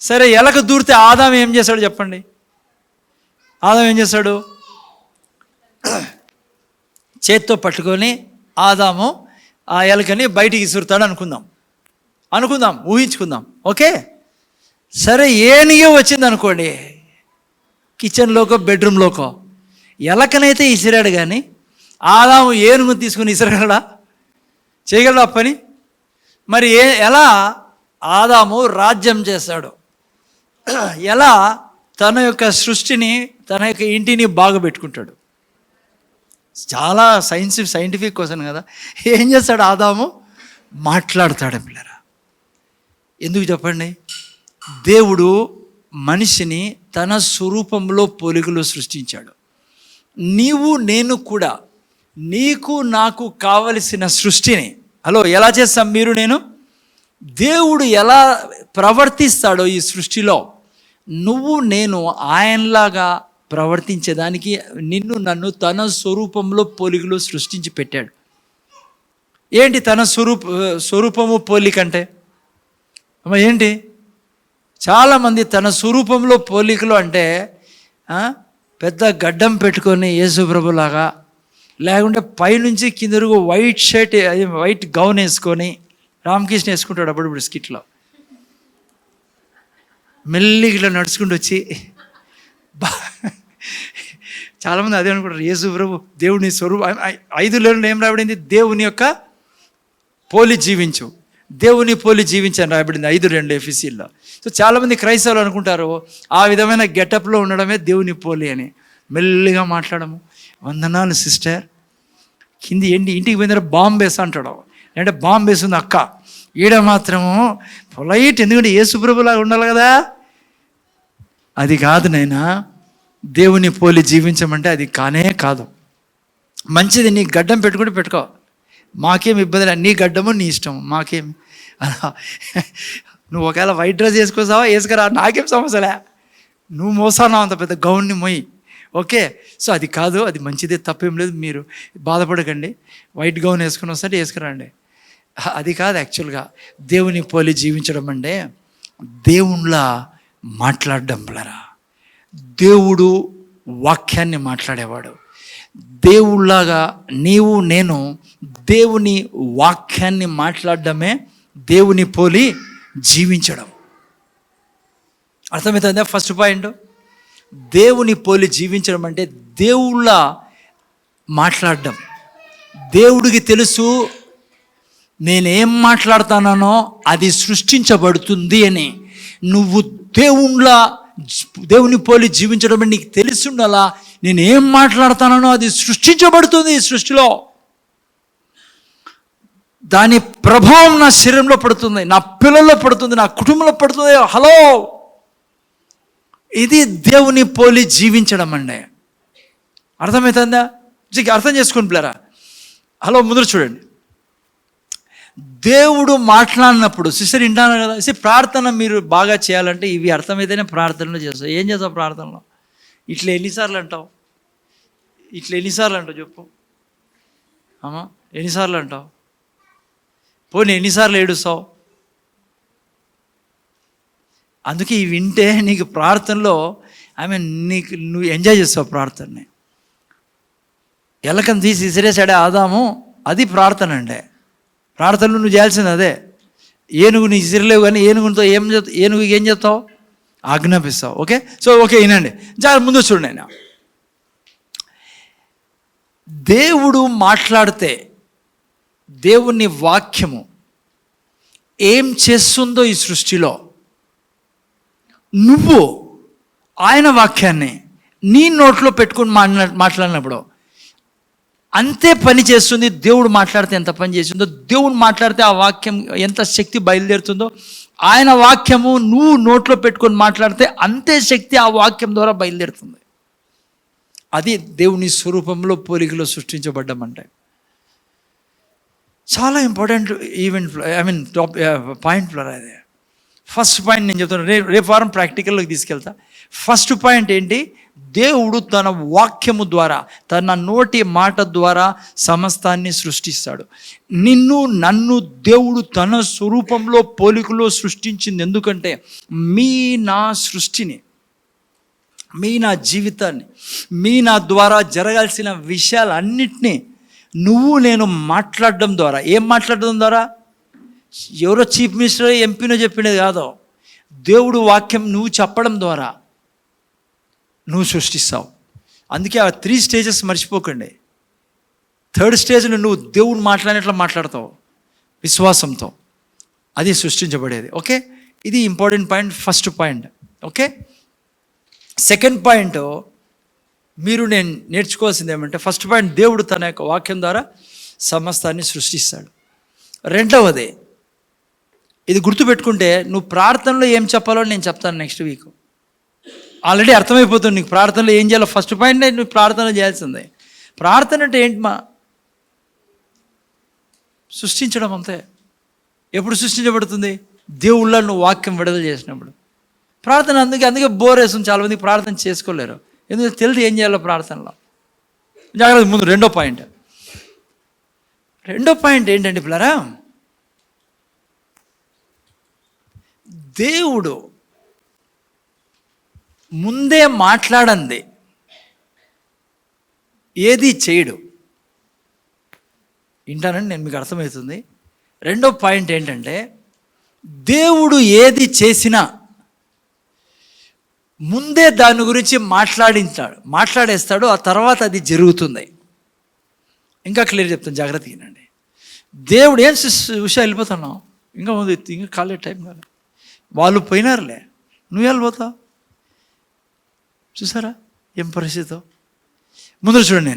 సరే, ఎలక దూరితే ఆదాం ఏం చేశాడు చెప్పండి? ఆదాం ఏం చేశాడు? చేత్తో పట్టుకొని ఆదాము ఆ ఎలకని బయటికి ఇసురుతాడు అనుకుందాం, ఊహించుకుందాం. ఓకే, సరే, ఏనుగే వచ్చింది అనుకోండి, కిచెన్లోకో బెడ్రూమ్లోకో. ఎలకనైతే ఇసిరాడు, కానీ ఆదాము ఏనుగు తీసుకుని ఇసరగలడా? చేయగలడా పని? మరి ఎలా ఆదాము రాజ్యం చేస్తాడు? ఎలా తన యొక్క సృష్టిని, తన యొక్క ఇంటిని బాగుపెట్టుకుంటాడు? చాలా సైంటిఫిక్ క్వశ్చన్ కదా. ఏం చేస్తాడు ఆదాము? మాట్లాడతాడు పిల్లరా. ఎందుకు చెప్పండి? దేవుడు మనిషిని తన స్వరూపంలో పోలికలో సృష్టించాడు. నీవు నేను కూడా నీకు నాకు కావలసిన సృష్టిని ఎలా చేస్తాం? మీరు నేను దేవుడు ఎలా ప్రవర్తిస్తాడో ఈ సృష్టిలో నువ్వు నేను ఆయనలాగా ప్రవర్తించేదానికి నిన్ను నన్ను తన స్వరూపంలో పోలికలో సృష్టించి పెట్టాడు. ఏంటి తన స్వరూపము పోలికంటే? ఏంటి? చాలామంది తన స్వరూపంలో పోలికలు అంటే పెద్ద గడ్డం పెట్టుకొని యేసు ప్రభులాగా, లేకుంటే పైనుంచి కిందరుగు వైట్ షర్ట్, వైట్ గౌన్ వేసుకొని రామకృష్ణ వేసుకుంటాడు అప్పుడప్పుడు స్కిట్లో, మెల్లిగా ఇట్లా నడుచుకుంటూ వచ్చి చాలామంది అదే అనుకుంటారు, యేసు ప్రభు దేవుని స్వరూపం. 5 ఏం రాబడింది? దేవుని యొక్క పోలి జీవించు, దేవుని పోలి జీవించని రాబడింది 5:2 ఎఫెసీయుల్లో. సో చాలామంది క్రైస్తవులు అనుకుంటారు ఆ విధమైన గెటప్లో ఉండడమే దేవుని పోలి అని. మెల్లిగా మాట్లాడము, వందనాలు సిస్టర్, కింది ఇంటికి పోయిన తర్వాత బాంబు వేస్తా అంటాడు, అంటే బాంబు వేస్తుంది అక్క. ఈడ మాత్రము పొలైట్, ఎందుకంటే యేసు ప్రభులాగా ఉండాలి కదా. అది కాదు నైనా, దేవుని పోలి జీవించమంటే అది కానే కాదు. మంచిది, నీ గడ్డం పెట్టుకుంటే పెట్టుకో, మాకేం ఇబ్బంది లేదు, నీ గడ్డము నీ ఇష్టం, మాకేం. అలా నువ్వు ఒకవేళ వైట్ డ్రెస్ వేసుకొస్తావా, వేసుకురా, నాకేం సమస్యలే. నువ్వు మోసానావు అంత పెద్ద గౌన్ని మొయ్యి, ఓకే. సో అది కాదు, అది మంచిదే, తప్పేం లేదు, మీరు బాధపడకండి. వైట్ గౌన్ వేసుకుని వస్తే వేసుకురండి. అది కాదు యాక్చువల్గా దేవుని పోలి జీవించడం అంటే దేవునిలా మాట్లాడడం పిల్లరా. దేవుడు వాక్యాన్ని మాట్లాడేవాడు. దేవుళ్ళలాగా నీవు నేను దేవుని వాక్యాన్ని మాట్లాడడమే దేవుని పోలి జీవించడం. అర్థమవుతుందా? ఫస్ట్ పాయింట్, దేవుని పోలి జీవించడం అంటే దేవుళ్ళ మాట్లాడడం. దేవుడికి తెలుసు నేనేం మాట్లాడుతానో అది సృష్టించబడుతుంది అని. నువ్వు దేవుని పోలి జీవించడం అంటే నీకు తెలిసి ఉండాలా, నేను ఏం మాట్లాడుతానో అది సృష్టించబడుతుంది ఈ సృష్టిలో. దాని ప్రభావం నా శరీరంలో పడుతుంది, నా పిల్లల్లో పడుతుంది, నా కుటుంబంలో పడుతుంది. హలో, ఇది దేవుని పోలి జీవించడం అండి. అర్థమవుతుందా? అర్థం చేసుకుని పిల్లరా. హలో, ముందు చూడండి. దేవుడు మాట్లాడినప్పుడు సిస్టర్ వింటాను కదా. ప్రార్థన మీరు బాగా చేయాలంటే ఇవి అర్థమైతేనే ప్రార్థనలో చేస్తావు. ఏం చేస్తావు ప్రార్థనలో? ఇట్లా ఎన్నిసార్లు అంటావు? చెప్పు అమ్మా, ఎన్నిసార్లు అంటావు? పోనీ ఎన్నిసార్లు ఏడుస్తావు? అందుకే ఇవి వింటే నీకు ప్రార్థనలో నువ్వు ఎంజాయ్ చేస్తావు ప్రార్థనని. ఎలకని తీసి ఇసిరేసాడే ఆదాము, అది ప్రార్థన అంటే. ప్రార్థనలు నువ్వు చేయాల్సింది అదే. ఏనుగుని ఇసిరలేవు, కానీ ఏనుగుకి ఏం చేస్తావు? ఆజ్ఞాపిస్తావు. ఓకే. సో ఓకే, వినండి, ముందు చూడండి. ఆయన దేవుడు మాట్లాడితే దేవుని వాక్యము ఏం చేస్తుందో ఈ సృష్టిలో, నువ్వు ఆయన వాక్యాన్ని నీ నోట్లో పెట్టుకుని మాట్లాడినప్పుడు అంతే పని చేస్తుంది. దేవుడు మాట్లాడితే ఎంత పని చేస్తుందో, దేవుడు మాట్లాడితే ఆ వాక్యం ఎంత శక్తి బయలుదేరుతుందో, ఆయన వాక్యము నువ్వు నోట్లో పెట్టుకొని మాట్లాడితే అంతే శక్తి ఆ వాక్యం ద్వారా బయలుదేరుతుంది. అది దేవుని స్వరూపంలో పోలికలో సృష్టించబడ్డమంటే. చాలా ఇంపార్టెంట్ పాయింట్ ఫ్లోర్ అది. ఫస్ట్ పాయింట్ నేను చెప్తాను, రేపు వారం ప్రాక్టికల్లోకి తీసుకెళ్తా. ఫస్ట్ పాయింట్ ఏంటి? దేవుడు తన వాక్యము ద్వారా, తన నోటి మాట ద్వారా సమస్తాన్ని సృష్టిస్తాడు. నన్ను దేవుడు తన స్వరూపంలో పోలికలో సృష్టించింది. ఎందుకంటే నా సృష్టిని, నా జీవితాన్ని, నా ద్వారా జరగాల్సిన విషయాలన్నిటినీ నేను మాట్లాడడం ద్వారా. ఏం మాట్లాడడం ద్వారా? ఎవరో చీఫ్ మినిస్టర్, ఎంపీనో చెప్పినది కాదు. దేవుడు వాక్యం నువ్వు చెప్పడం ద్వారా నువ్వు సృష్టిస్తావు. అందుకే ఆ 3 స్టేజెస్ మర్చిపోకండి. 3rd స్టేజ్లో నువ్వు దేవుడు మాట్లాడినట్లు మాట్లాడతావు విశ్వాసంతో, అది సృష్టించబడేది. ఓకే, ఇది important point, first point. Okay. Second point నేను నేర్చుకోవాల్సింది ఏమంటే, ఫస్ట్ పాయింట్ దేవుడు తన యొక్క వాక్యం ద్వారా సమస్తాన్ని సృష్టిస్తాడు. రెండవది, ఇది గుర్తుపెట్టుకుంటే నువ్వు ప్రార్థనలో ఏం చెప్పాలో నేను చెప్తాను నెక్స్ట్ వీక్. ఆల్రెడీ అర్థమైపోతుంది నీకు ప్రార్థనలో ఏం చేయాలో. ఫస్ట్ పాయింట్ నువ్వు ప్రార్థన చేయాల్సిందే. ప్రార్థన అంటే ఏంటి? సృష్టించడం అంతే. ఎప్పుడు సృష్టించబడుతుంది? దేవుళ్ళ నువ్వు వాక్యం విడుదల చేసినప్పుడు ప్రార్థన. అందుకే బోర్ వేస్తుంది చాలామంది, ప్రార్థన చేసుకోలేరు. ఎందుకంటే తెలియదు ఏం చేయాలో ప్రార్థనలో. జాగ్రత్త. ముందు రెండో పాయింట్ ఏంటంటే పిల్లరా, దేవుడు ముందే మాట్లాడంది ఏది చేయడు. వింటానని నేను మీకు అర్థమవుతుంది. రెండో పాయింట్ ఏంటంటే, దేవుడు ఏది చేసినా ముందే దాని గురించి మాట్లాడేస్తాడు, ఆ తర్వాత అది జరుగుతుంది. ఇంకా క్లియర్ చెప్తాను, జాగ్రత్తగా వినండి. దేవుడు ఏం విషయం వెళ్ళిపోతున్నావు, ఇంకా ముందు ఇంకా కాలే టైం కాదు, వాళ్ళు పోయినారులే, నువ్వు వెళ్ళిపోతావు. చూసారా ఏం పరిస్థితి. ముందు చూడండి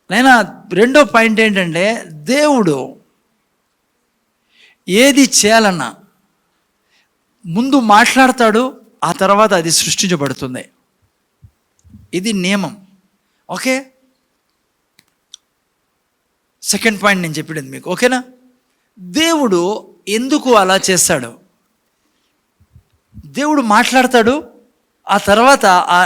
నైనా రెండో పాయింట్ ఏంటంటే, దేవుడు ఏది చేయాలన్నా ముందు మాట్లాడతాడు, ఆ తర్వాత అది సృష్టించబడుతుంది. ఇది నియమం. ఓకే, సెకండ్ పాయింట్ నేను చెప్పినది మీకు, ఓకేనా? దేవుడు ఎందుకు అలా చేస్తాడు? దేవుడు మాట్లాడతాడు, ఆ తర్వాత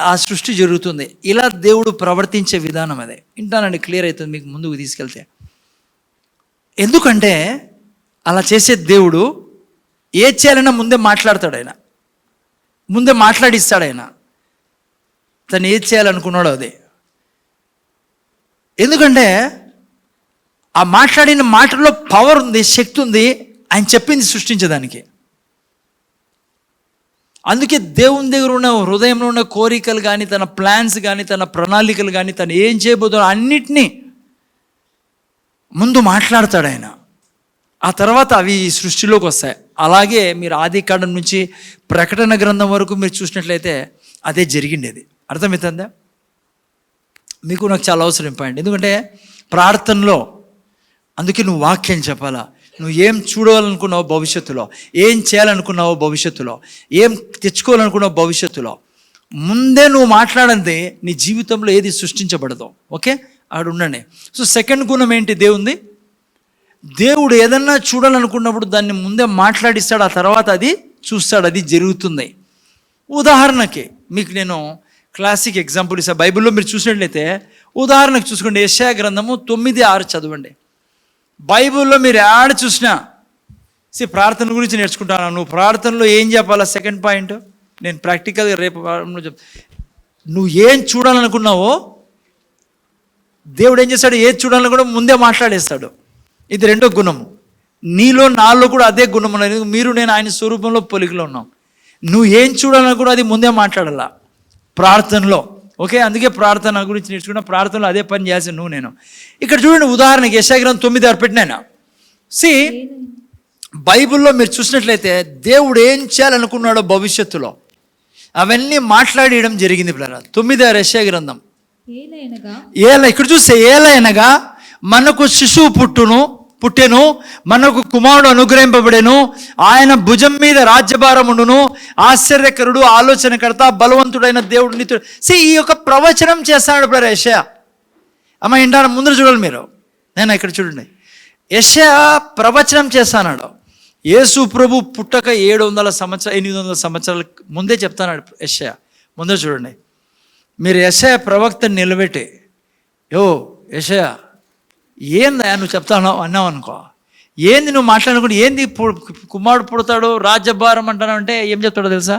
ఆ సృష్టి జరుగుతుంది. ఇలా దేవుడు ప్రవర్తించే విధానం అదే. వింటానండి, క్లియర్ అవుతుంది మీకు ముందుకు తీసుకెళ్తే. ఎందుకంటే అలా చేసే దేవుడు ఏది చేయాలన్నా ముందే మాట్లాడతాడు. ఆయన ముందే మాట్లాడిస్తాడు. ఆయన తను ఏది చేయాలనుకున్నాడో అదే. ఎందుకంటే ఆ మాట్లాడిన మాటల్లో పవర్ ఉంది, శక్తి ఉంది, ఆయన చెప్పింది సృష్టించడానికి. అందుకే దేవుని దగ్గర ఉన్న హృదయంలో ఉన్న కోరికలు కానీ, తన ప్లాన్స్ కానీ, తన ప్రణాళికలు కానీ, తను ఏం చేయబోతుందో అన్నిటినీ ముందు మాట్లాడతాడు ఆయన. ఆ తర్వాత అవి సృష్టిలోకి వస్తాయి. అలాగే మీరు ఆదికాండం నుంచి ప్రకటన గ్రంథం వరకు మీరు చూసినట్లయితే అదే జరిగిండేది. అర్థమవుతుందా మీకు? నాకు చాలా అవసరం పాయింట్. ఎందుకంటే ప్రార్థనలో, అందుకే నువ్వు వాక్యం చెప్పాలా. నువ్వు ఏం చూడాలనుకున్నావు భవిష్యత్తులో, ఏం చేయాలనుకున్నావో భవిష్యత్తులో, ఏం తెచ్చుకోవాలనుకున్నావు భవిష్యత్తులో, ముందే నువ్వు మాట్లాడంతే నీ జీవితంలో ఏది సృష్టించబడదు. ఓకే, అక్కడ ఉండండి. సో సెకండ్ గుణం ఏంటి దేవుంది? దేవుడు ఏదన్నా చూడాలనుకున్నప్పుడు దాన్ని ముందే మాట్లాడిస్తాడు, ఆ తర్వాత అది చూస్తాడు, అది జరుగుతుంది. ఉదాహరణకి మీకు నేను క్లాసిక్ ఎగ్జాంపుల్ ఇస్తాను. బైబిల్లో మీరు చూసినట్లయితే ఉదాహరణకు చూసుకోండి, యెషయా గ్రంథము 9:6 చదవండి. బైబిల్లో మీరు యాడ్ చూసినా ప్రార్థన గురించి నేర్చుకుంటాను. నువ్వు ప్రార్థనలో ఏం చెప్పాలా? సెకండ్ పాయింట్ నేను ప్రాక్టికల్గా రేపు నువ్వు ఏం చూడాలనుకున్నావో దేవుడు ఏం చేస్తాడు, ఏది చూడాలని కూడా ముందే మాట్లాడేస్తాడు. ఇది రెండో గుణము. నీలో నాలో కూడా అదే గుణం ఉన్నది. మీరు నేను ఆయన స్వరూపంలో పోలికలో ఉన్నాం. నువ్వు ఏం చూడాలని కూడా అది ముందే మాట్లాడాల ప్రార్థనలో. ఓకే, అందుకే ప్రార్థన గురించి నేర్చుకున్నా. ప్రార్థనలో అదే పని చేయాల్సి నువ్వు నేను. ఇక్కడ చూడండి, ఉదాహరణకి యెషయా గ్రంథం 9:6 పెట్టినాను. బైబిల్లో మీరు చూసినట్లయితే దేవుడు ఏం చేయాలనుకున్నాడో భవిష్యత్తులో అవన్నీ మాట్లాడడం జరిగింది. 9:6 యెషయా గ్రంథం. ఇక్కడ చూస్తే, ఏలైనగా మనకు శిశువు పుట్టెను, మనకు కుమారుడు అనుగ్రహింపబడెను, ఆయన భుజం మీద రాజ్యభారముండును, ఆశ్చర్యకరుడు, ఆలోచనకర్త, బలవంతుడైన దేవుడు నిత్యుడు. ఈ యొక్క ప్రవచనం చేస్తాడు యెషయా. అమ్మ ఏంటారు ముందు చూడాలి మీరు. నేను ఇక్కడ చూడండి, యెషయా ప్రవచనం చేస్తాడు. యేసు ప్రభు పుట్టక 800 సంవత్సరాల ముందే చెప్తాడు యెషయా. ముందే చూడండి మీరు, యెషయా ప్రవక్తని నిలబెట్టి, యెషయా ఏందా నువ్వు చెప్తాను అన్నావు అనుకో, ఏంది నువ్వు మాట్లాడుకుంటే, ఏంది కుమారుడు పుడతాడు రాజ్యభారం అంటాను అంటే ఏం చెప్తాడో తెలుసా?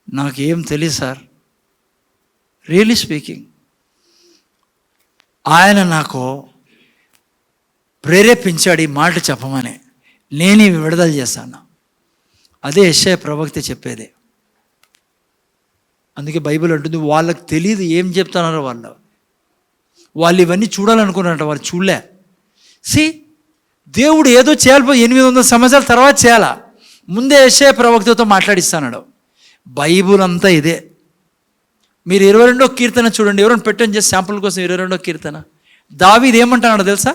నాకేం తెలియదు సార్, రియలీ స్పీకింగ్ ఆయన నాకు ప్రేరేపించాడు ఈ మాట చెప్పమని, నేను విడుదల చేస్తాను. అదే యెషయా ప్రవక్త చెప్పేది. అందుకే బైబిల్ అంటుంది, వాళ్ళకి తెలియదు ఏం చెప్తున్నారో వాళ్ళు ఇవన్నీ చూడాలనుకున్నారట, వాళ్ళు చూడలే. దేవుడు ఏదో చేయాలి 800 సంవత్సరాల తర్వాత చేయాలా, ముందే యెషయా ప్రవక్తతో మాట్లాడిస్తాడు. బైబిల్ అంతా ఇదే. మీరు 22వ కీర్తన చూడండి, ఎవరైనా పెట్టని చేసి శాంపుల్ కోసం 22వ కీర్తన. దావీదు ఏమంటున్నాడో తెలుసా?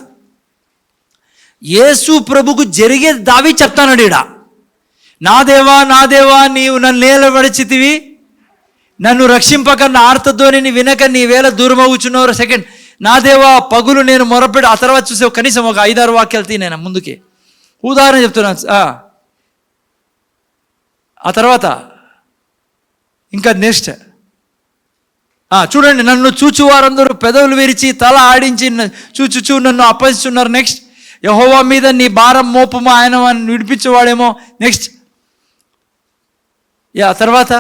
యేసు ప్రభుకు జరిగేది దావీదు చెప్తాడు ఈడ. నా దేవా నీవు నన్ను నేలబడిచితివి, నన్ను రక్షింపక నా ఆర్తధ్వనిని వినక నీ వేళ దూరమవుచున్నారు. సెకండ్, నా దేవా పగులు నేను మొరపెడు. ఆ తర్వాత చూసే కనీసం ఒక 5-6 వాక్యాలు నేను ముందుకి ఉదాహరణ చెప్తున్నాను. ఆ తర్వాత ఇంకా నెక్స్ట్ చూడండి, నన్ను చూచు వారందరూ పెదవులు విరిచి తల ఆడించి చూచుచూ నన్ను అప్పగిస్తున్నారు. నెక్స్ట్, యెహోవా మీద నీ భారం మోపము, ఆయన విడిపించేవాడేమో. నెక్స్ట్ తర్వాత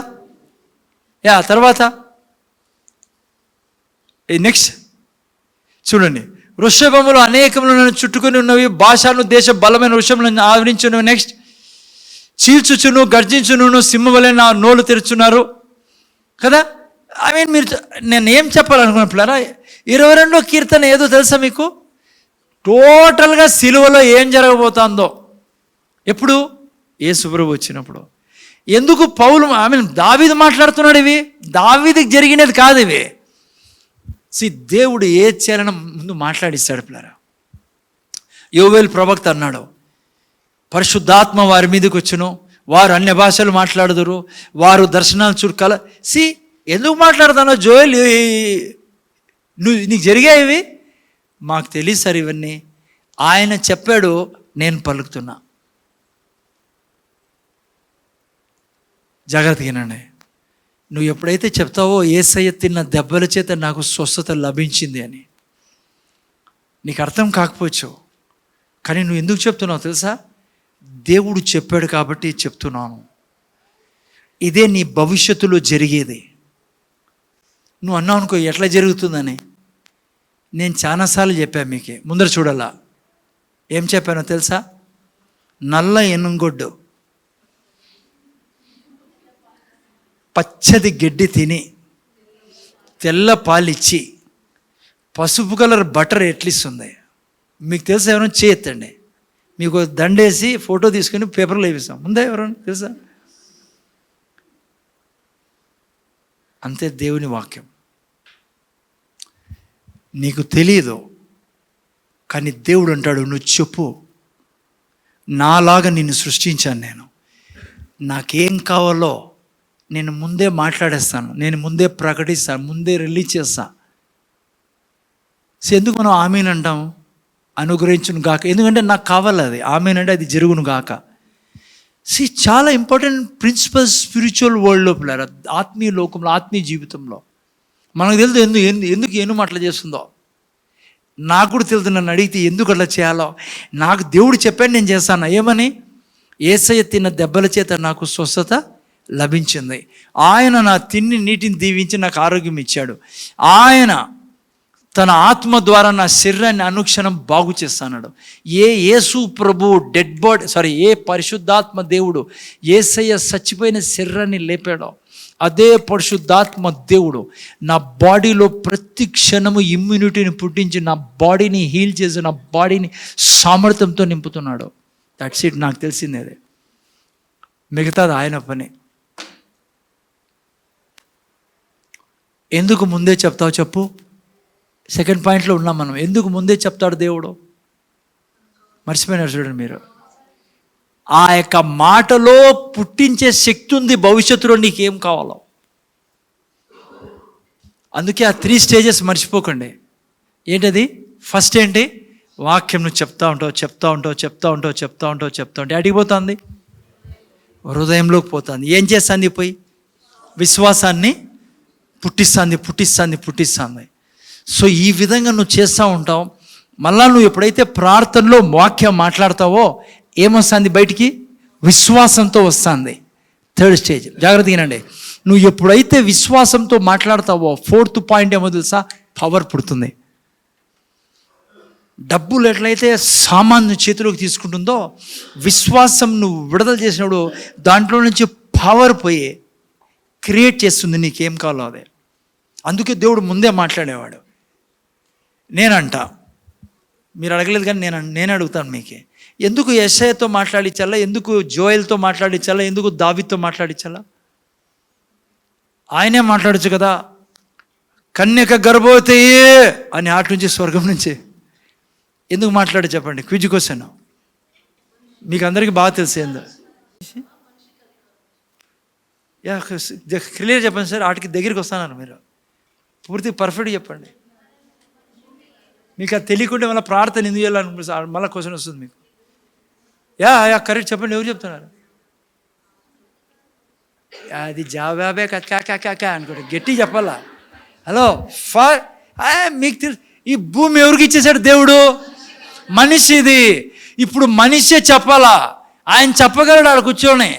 నెక్స్ట్ చూడండి, వృషభములు అనేకములను చుట్టుకొని ఉన్నవి, భాషను దేశ బలమైన వృషములను ఆవరించున్నవి. నెక్స్ట్, చీల్చుచును గర్జించును సింహం వలె నా నోళ్ళు తెరుచున్నారు కదా. మీరు నేను ఏం చెప్పాలనుకున్నప్పుడారా, 22వ కీర్తన ఏదో తెలుసా మీకు? టోటల్గా సిలువలో ఏం జరగబోతుందో, ఎప్పుడు యేసు ప్రభువు వచ్చినప్పుడు. ఎందుకు పౌలు దావీదు మాట్లాడుతున్నాడు? ఇవి దావీదుకి జరిగినది కాదు ఇవి. దేవుడు ఏది చేయాలని ముందు మాట్లాడిస్తాడు పిల్లరా. యోవేలు ప్రవక్త అన్నాడు, పరిశుద్ధాత్మ వారి మీదకి వచ్చును, వారు అన్య భాషలు మాట్లాడుదురు, వారు దర్శనాలు చురుకల. ఎందుకు మాట్లాడుతానో జోయల్, నీకు జరిగాయి ఇవి? మాకు తెలియదు సార్ ఇవన్నీ. ఆయన చెప్పాడు, నేను పలుకుతున్నా. జాగ్రత్తగానండి. నువ్వు ఎప్పుడైతే చెప్తావో యేసయ్య తిన్న దెబ్బల చేత నాకు స్వస్థత లభించింది అని, నీకు అర్థం కాకపోవచ్చు, కానీ నువ్వు ఎందుకు చెప్తున్నావు తెలుసా? దేవుడు చెప్పాడు కాబట్టి చెప్తున్నాను. ఇదే నీ భవిష్యత్తులో జరిగేది. నువ్వు అన్నావు అనుకో ఎట్లా జరుగుతుందని. నేను చాలాసార్లు చెప్పాను మీకే, ముందర చూడాలా. ఏం చెప్పానో తెలుసా? నల్ల ఎనుగొడ్డు పచ్చది గడ్డి తిని తెల్ల పాలిచ్చి పసుపు కలర్ బటర్ ఎట్లిస్తుంది మీకు తెలుసా? ఎవరైనా చేయొద్దండి, మీకు దండేసి ఫోటో తీసుకొని పేపర్లో వేపిస్తాం. ముందే ఎవరైనా తెలుసా? అంతే దేవుని వాక్యం. నీకు తెలియదు, కానీ దేవుడు అంటాడు, నువ్వు చెప్పు, నాలాగా నిన్ను సృష్టించాను నేను. నాకేం కావాలో నేను ముందే మాట్లాడేస్తాను, నేను ముందే ప్రకటిస్తాను, ముందే రిలీజ్ చేస్తాను. ఎందుకు మనం ఆమేన్ అంటాము? అనుగ్రహించును గాక. ఎందుకంటే నాకు కావాలి అది. ఆమేన్ అంటే అది జరుగును గాక. చాలా ఇంపార్టెంట్ ప్రిన్సిపల్స్ స్పిరిచువల్ వరల్డ్లో పిల్లలు, ఆత్మీయ లోకంలో, ఆత్మీయ జీవితంలో. మనకు తెలుసు ఎందుకు ఏను అట్లా చేస్తుందో. నాకు కూడా తెలుసు. నన్ను అడిగితే ఎందుకు అట్లా చేయాలో నాకు దేవుడు చెప్పాడు, నేను చేస్తాను. ఏమని? యేసయ్య తిన్న దెబ్బల చేత నాకు స్వస్థత లభించింది. ఆయన నా తిన్ని నీటిని దీవించి నాకు ఆరోగ్యం ఇచ్చాడు. ఆయన తన ఆత్మ ద్వారా నా శరీరాన్ని అనుక్షణం బాగు చేస్తాడు. యేసు ప్రభు డెడ్ బాడీ ఏ పరిశుద్ధాత్మ దేవుడు యేసయ్య చచ్చిపోయిన శరీరాన్ని లేపాడో, అదే పరిశుద్ధాత్మ దేవుడు నా బాడీలో ప్రతి క్షణము ఇమ్యూనిటీని పుట్టించి నా బాడీని హీల్ చేసి నా బాడీని సామర్థ్యంతో నింపుతున్నాడు. That's it. నాకు తెలిసింది అదే, మిగతాది ఆయన పని. ఎందుకు ముందే చెప్తావు చెప్పు? సెకండ్ పాయింట్లో ఉన్నాం మనం. ఎందుకు ముందే చెప్తాడు దేవుడు? మర్చిపోయినారు చూడండి మీరు. ఆ యొక్క మాటలో పుట్టించే శక్తి ఉంది భవిష్యత్తులో నీకేం కావాలో. అందుకే ఆ 3 స్టేజెస్ మర్చిపోకండి. ఏంటది? ఫస్ట్ ఏంటి? వాక్యం నువ్వు చెప్తా ఉంటావు. అడిగిపోతుంది, హృదయంలోకి పోతుంది. ఏం చేస్తుంది? పోయి విశ్వాసాన్ని పుట్టిస్తుంది. సో ఈ విధంగా నువ్వు చేస్తూ ఉంటావు. మళ్ళా నువ్వు ఎప్పుడైతే ప్రార్థనలో వాక్యం మాట్లాడతావో ఏమొస్తుంది బయటికి? విశ్వాసంతో వస్తుంది. 3rd stage. జాగ్రత్తగా వినండి. నువ్వు ఎప్పుడైతే విశ్వాసంతో మాట్లాడతావో 4th పాయింట్ ఏమో తెలుసా? పవర్ పుడుతుంది. డబ్బులు ఎట్లయితే సామాన్య చేతిలోకి తీసుకుంటుందో, విశ్వాసం నువ్వు విడుదల చేసినప్పుడు దాంట్లో నుంచి పవర్ పోయి క్రియేట్ చేస్తుంది నీకేం కావాలో అదే. అందుకే దేవుడు ముందే మాట్లాడేవాడు. నేనంట, మీరు అడగలేదు కానీ నేను అడుగుతాను మీకే. ఎందుకు యెషయాతో మాట్లాడించాలా? ఎందుకు జోయల్తో మాట్లాడించాలా? ఎందుకు దావీదుతో మాట్లాడించాలా? ఆయనే మాట్లాడచ్చు కదా. కన్యక గర్భవతి అని ఆటి నుంచి, స్వర్గం నుంచి ఎందుకు మాట్లాడి చెప్పండి? క్విజ్ క్వశ్చన్ మీకు అందరికీ బాగా తెలిసేందు. క్లియర్ చెప్పండి సార్. వాటికి దగ్గరికి వస్తున్నారు మీరు. పూర్తి పర్ఫెక్ట్గా చెప్పండి. మీకు అది తెలియకుండా మళ్ళీ ప్రార్థన ఎందుకు చేయాలనుకుంటున్నారు? మళ్ళీ క్వశ్చన్ వస్తుంది మీకు. కరెక్ట్ చెప్పండి. ఎవరు చెప్తున్నారు? అది జవాబే కాకా అనుకోండి. గట్టి చెప్పాలా? హలో మీకు తెలుసు ఈ భూమి ఎవరికి ఇచ్చేసాడు దేవుడు? మనిషిది. ఇప్పుడు మనిషే చెప్పాలా? ఆయన చెప్పగలడు ఆడ కూర్చొని,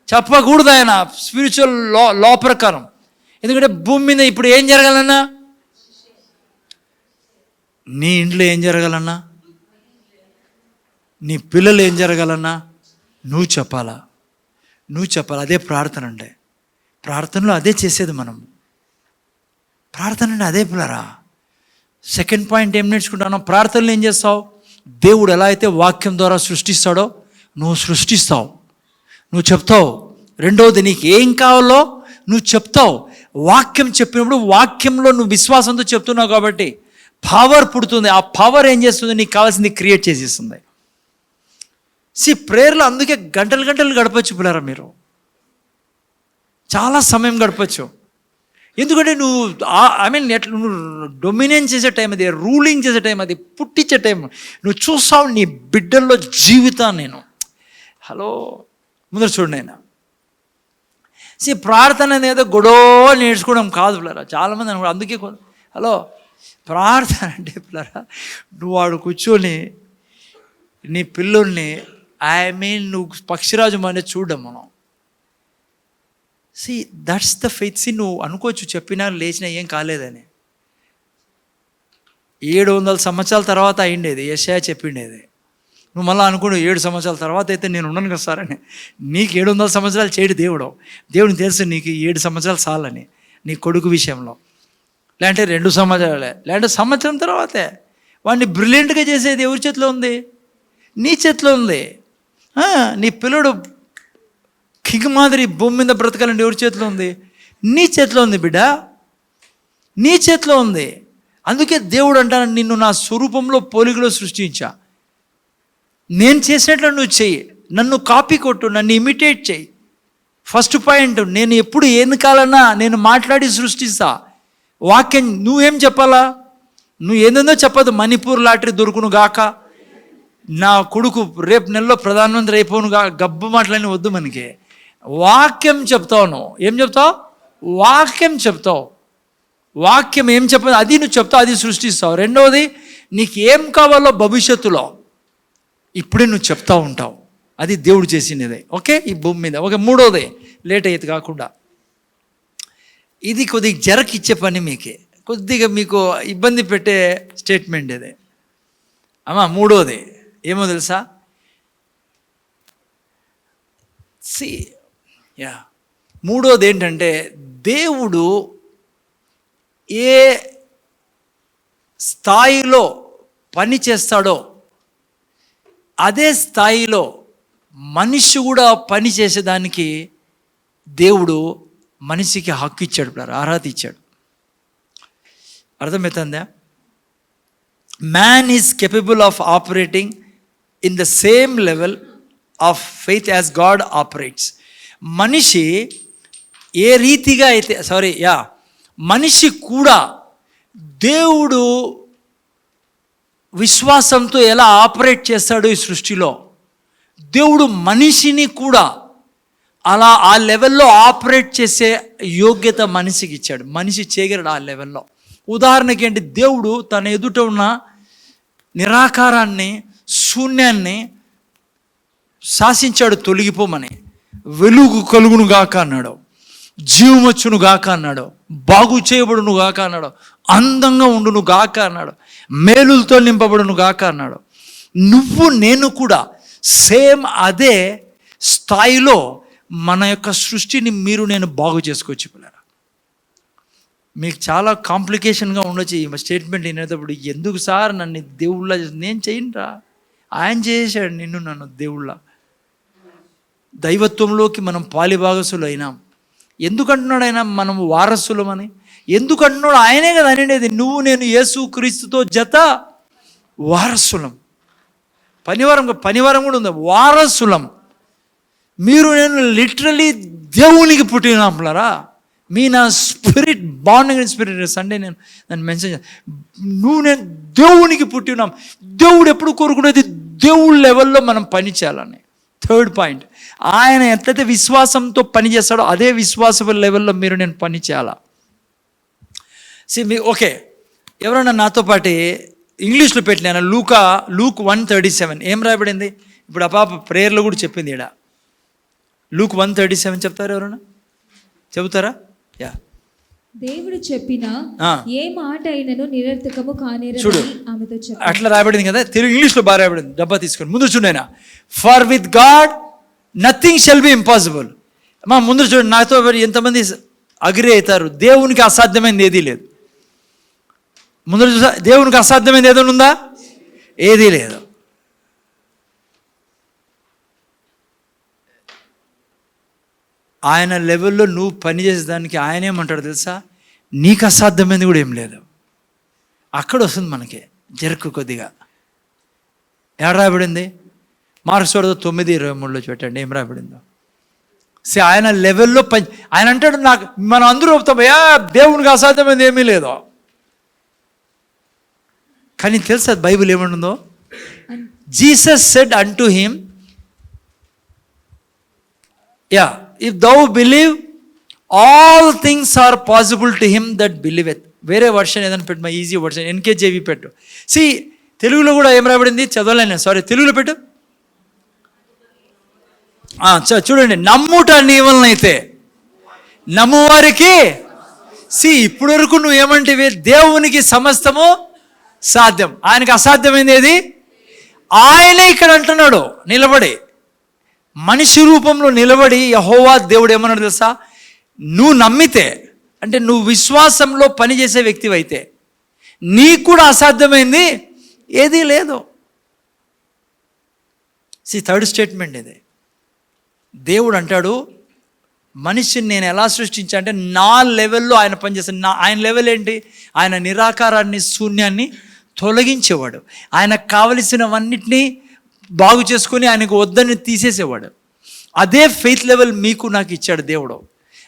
చెప్పకూడదు ఆయన స్పిరిచువల్ లా ప్రకారం. ఎందుకంటే భూమి మీద ఇప్పుడు ఏం జరగాలన్నా నీ ఇంట్లో ఏం జరగాలన్నా, నీ పిల్లలు ఏం జరగాలన్నా నువ్వు చెప్పాలా, నువ్వు చెప్పాలి. అదే ప్రార్థన అంటే. ప్రార్థనలో అదే చేసేది మనం. ప్రార్థన అంటే అదే పిల్లరా. సెకండ్ పాయింట్ ఏం నేర్చుకుంటాను, ప్రార్థనలు ఏం చేస్తావు, దేవుడు ఎలా అయితే వాక్యం ద్వారా సృష్టిస్తాడో నువ్వు సృష్టిస్తావు, నువ్వు చెప్తావు. రెండవది, నీకు ఏం కావాలో నువ్వు చెప్తావు. వాక్యం చెప్పినప్పుడు వాక్యంలో నువ్వు విశ్వాసంతో చెప్తున్నావు కాబట్టి పవర్ పుడుతుంది. ఆ పవర్ ఏం చేస్తుంది, నీకు కావాల్సింది క్రియేట్ చేసేస్తుంది. ప్రేయర్లో అందుకే గంటలు గంటలు గడపచ్చు పిల్లరా. మీరు చాలా సమయం గడపచ్చు. ఎందుకంటే నువ్వు ఎట్లా నువ్వు డొమినేట్ చేసే టైం అది, రూలింగ్ చేసే టైం అది, పుట్టించే టైం. నువ్వు చూస్తావు నీ బిడ్డల్లో జీవితాన్ని. నేను హలో ముందర చూడండి ఆయన. ప్రార్థన అనేది గొడవ నేర్చుకోవడం కాదు పిల్లరా. చాలామంది అనుకో. అందుకే హలో ప్రార్థన అంటే పిల్లరా, నువ్వు వాడు కూర్చొని నీ పిల్లోల్ని నువ్వు పక్షిరాజు అనేది చూడడం మనం. That's the faith. నువ్వు అనుకోవచ్చు చెప్పినా లేచినా ఏం కాలేదని. 700 సంవత్సరాల తర్వాత అయిండేది, యెషయా చెప్పిండేది. నువ్వు మళ్ళీ అనుకోడు 7 సంవత్సరాల తర్వాత అయితే నేను ఉన్నాను కదా సార్ అని. నీకు 700 సంవత్సరాలు చేయడు దేవుడిని తెలుసు నీకు 7 సంవత్సరాలు చాలని నీ కొడుకు విషయంలో. లేదంటే 2 సంవత్సరాలే, లేదంటే సంవత్సరం తర్వాతే. వాడిని బ్రిలియంట్గా చేసేది ఎవరి చేతిలో ఉంది? నీ చేతిలో ఉంది. నీ పిల్లడు కింగ్ మాదిరి భూమి మీద బ్రతకాలంటే ఎవరి చేతిలో ఉంది? నీ చేతిలో ఉంది బిడ్డ, నీ చేతిలో ఉంది. అందుకే దేవుడు అంటాను, నిన్ను నా స్వరూపంలో పోలికలో సృష్టించా. నేను చేసినట్లు నువ్వు చెయ్యి, నన్ను కాపీ కొట్టు, నన్ను ఇమిటేట్ చెయ్యి. ఫస్ట్ పాయింట్, నేను ఎప్పుడు ఏం కాలన్నా నేను మాట్లాడి సృష్టిస్తా. వాక్యం నువ్వేం చెప్పాలా? నువ్వు ఏందో చెప్పదు. మణిపూర్ లాటరీ దొరుకును గాక, నా కొడుకు రేపు నెలలో ప్రధానమంత్రి అయిపోను గా, గబ్బు మాటలని వద్దు మనకి. వాక్యం చెప్తావు. నువ్వు ఏం చెప్తావు? వాక్యం చెప్తావు. వాక్యం ఏం చెప్పదు అది నువ్వు చెప్తావు, అది సృష్టిస్తావు. రెండవది, నీకు ఏం కావాలో భవిష్యత్తులో ఇప్పుడే నువ్వు చెప్తా ఉంటావు. అది దేవుడు చేసినదే. ఓకే, ఈ భూమి మీద. ఓకే, మూడోది లేట్ అయ్యేది కాకుండా, ఇది కొద్దిగా జరకిచ్చే పని, మీకే కొద్దిగా మీకు ఇబ్బంది పెట్టే స్టేట్మెంట్ ఇది. మూడోది ఏమో తెలుసా? మూడోది ఏంటంటే, దేవుడు ఏ స్థాయిలో పని చేస్తాడో అదే స్థాయిలో మనిషి కూడా పని చేసేదానికి దేవుడు మనిషికి హక్కు ఇచ్చాడు, అర్హత ఇచ్చాడు. అర్థమవుతుందా? Man is capable of operating in the same level of faith as God operates. మనిషి ఏ రీతిగా అయితే మనిషి కూడా దేవుడు విశ్వాసంతో ఎలా ఆపరేట్ చేస్తాడో ఈ సృష్టిలో, దేవుడు మనిషిని కూడా అలా ఆ లెవెల్లో ఆపరేట్ చేసే యోగ్యత మనిషికి ఇచ్చాడు. మనిషి చేయగలడు ఆ లెవెల్లో. ఉదాహరణకి ఏంటి, దేవుడు తన ఎదుట ఉన్న నిరాకారాన్ని, శూన్యాన్ని శాసించాడు తొలగిపోమని. వెలుగు కలుగును గాక అన్నాడు, జీవం వచ్చును గాక అన్నాడు, బాగు చేయబడును గాక అన్నాడు, అందంగా ఉండును గాక అన్నాడు, మేలులతో నింపబడును గాక అన్నాడు. నువ్వు నేను కూడా సేమ్ అదే స్థాయిలో మన యొక్క సృష్టిని నేను బాగు చేసుకోవచ్చు పిల్లరా. మీకు చాలా కాంప్లికేషన్గా ఉండొచ్చు ఈ స్టేట్మెంట్ వినేటప్పుడు. ఎందుకు సార్ నన్ను దేవుళ్ళ? నేను చేయనురా, ఆయన చేశాడు నిన్ను నన్ను దేవుళ్ళ. దైవత్వంలోకి మనం పాలిభాగసులు అయినాం. ఎందుకంటున్నాడు ఆయన మనం వారసులమని? ఎందుకంటున్నాడు? ఆయనే కదా అనేది, నువ్వు నేను యేసు క్రీస్తుతో జత వారసులం. పనివారం కూడా ఉంది, వారసులం. మీరు నేను లిటరలీ దేవునికి పుట్టినాంలరా. మీ నా స్పిరిట్ బాండింగ్ స్పిరిట్. సండే నేను దాన్ని మెన్షన్ చేస్తాను. నువ్వు నేను దేవునికి పుట్టినాం. దేవుడు ఎప్పుడు కోరుకునేది దేవుడి లెవెల్లో మనం పని చేయాలని. థర్డ్ పాయింట్, ఆయన ఎట్లయితే విశ్వాసంతో పని చేస్తాడో అదే విశ్వాస లెవెల్లో నేను పని చేయాలా. ఓకే, ఎవరైనా నాతో పాటు ఇంగ్లీష్లో పెట్టినా లూక్ 1:37 ఏం రాయబడింది? ఇప్పుడు ఆ పాప ప్రేయర్లో కూడా చెప్పింది. ఈడ Luke 1:37 చెప్తారా? ఎవరైనా చెబుతారా? దేవుడు చెప్పిన ఏ మాట అయినను నిరర్థకము కానేరని చూడు ఆమెతో చెప్పాడు. అట్లా రాయబడింది కదా, తెలుగు ఇంగ్లీష్లో బాగా రాయబడింది. డబ్బా తీసుకొని ముందు చూడైనా, for with God nothing shall be impossible. మా ముందు చూడండి, నాతో ఎంతమంది అగ్రి అవుతారు, దేవునికి అసాధ్యమైనది ఏదీ లేదు. ముందు చూసా, దేవునికి అసాధ్యమైనది ఏదైనా ఉందా? ఏదీ లేదు. ఆయన లెవెల్లో నువ్వు పని చేసేదానికి ఆయన ఏమంటాడు తెలుసా? నీకు అసాధ్యమైనది కూడా ఏం లేదు. అక్కడ వస్తుంది మనకి జరుకు కొద్దిగా. ఎక్కడ రాయబడింది? మార్క్స్ 9:23 పెట్టండి ఏం రాయబడిందో. ఆయన లెవెల్లో పని, ఆయన అంటాడు నాకు, మనం అందరూ చెప్తామయ్యా దేవునికి అసాధ్యమైనది ఏమీ లేదు. కానీ తెలుసా బైబిల్ ఏమంటుందో? Jesus said unto him, yea if thou believe all things are possible to him that believeth. వేరే వర్షన్ ఏదైనా పెట్టు, మా ఈజీ వర్షన్ ఎన్కేజేవి పెట్టు. తెలుగులో కూడా ఏం రాబడింది చదవలేను, సారీ తెలుగులో పెట్టు. చూడండి, నమ్ముట నీ వలనైతే నమ్మువారికి. ఇప్పటి వరకు నువ్వు ఏమంటివి? దేవునికి సమస్తము సాధ్యం, ఆయనకి అసాధ్యమైంది ఏది? ఆయనే ఇక్కడ అంటున్నాడు నిలబడి, మనిషి రూపంలో నిలబడి. యెహోవా దేవుడు ఏమన్నాడు తెలుసా? నువ్వు నమ్మితే, అంటే నువ్వు విశ్వాసంలో పనిచేసే వ్యక్తివి అయితే నీకు కూడా అసాధ్యమైంది ఏదీ లేదు. థర్డ్ స్టేట్మెంట్ ఇది. దేవుడు అంటాడు, మనిషిని నేను ఎలా సృష్టించా అంటే నా లెవెల్లో ఆయన పనిచేస్తాను. ఆయన లెవెల్ ఏంటి? ఆయన నిరాకారాన్ని, శూన్యాన్ని తొలగించేవాడు. ఆయనకు కావలసినవన్నిటినీ బాగు చేసుకొని ఆయనకు వద్దని తీసేసేవాడు. అదే ఫెయిత్ లెవెల్ మీకు నాకు ఇచ్చాడు దేవుడు.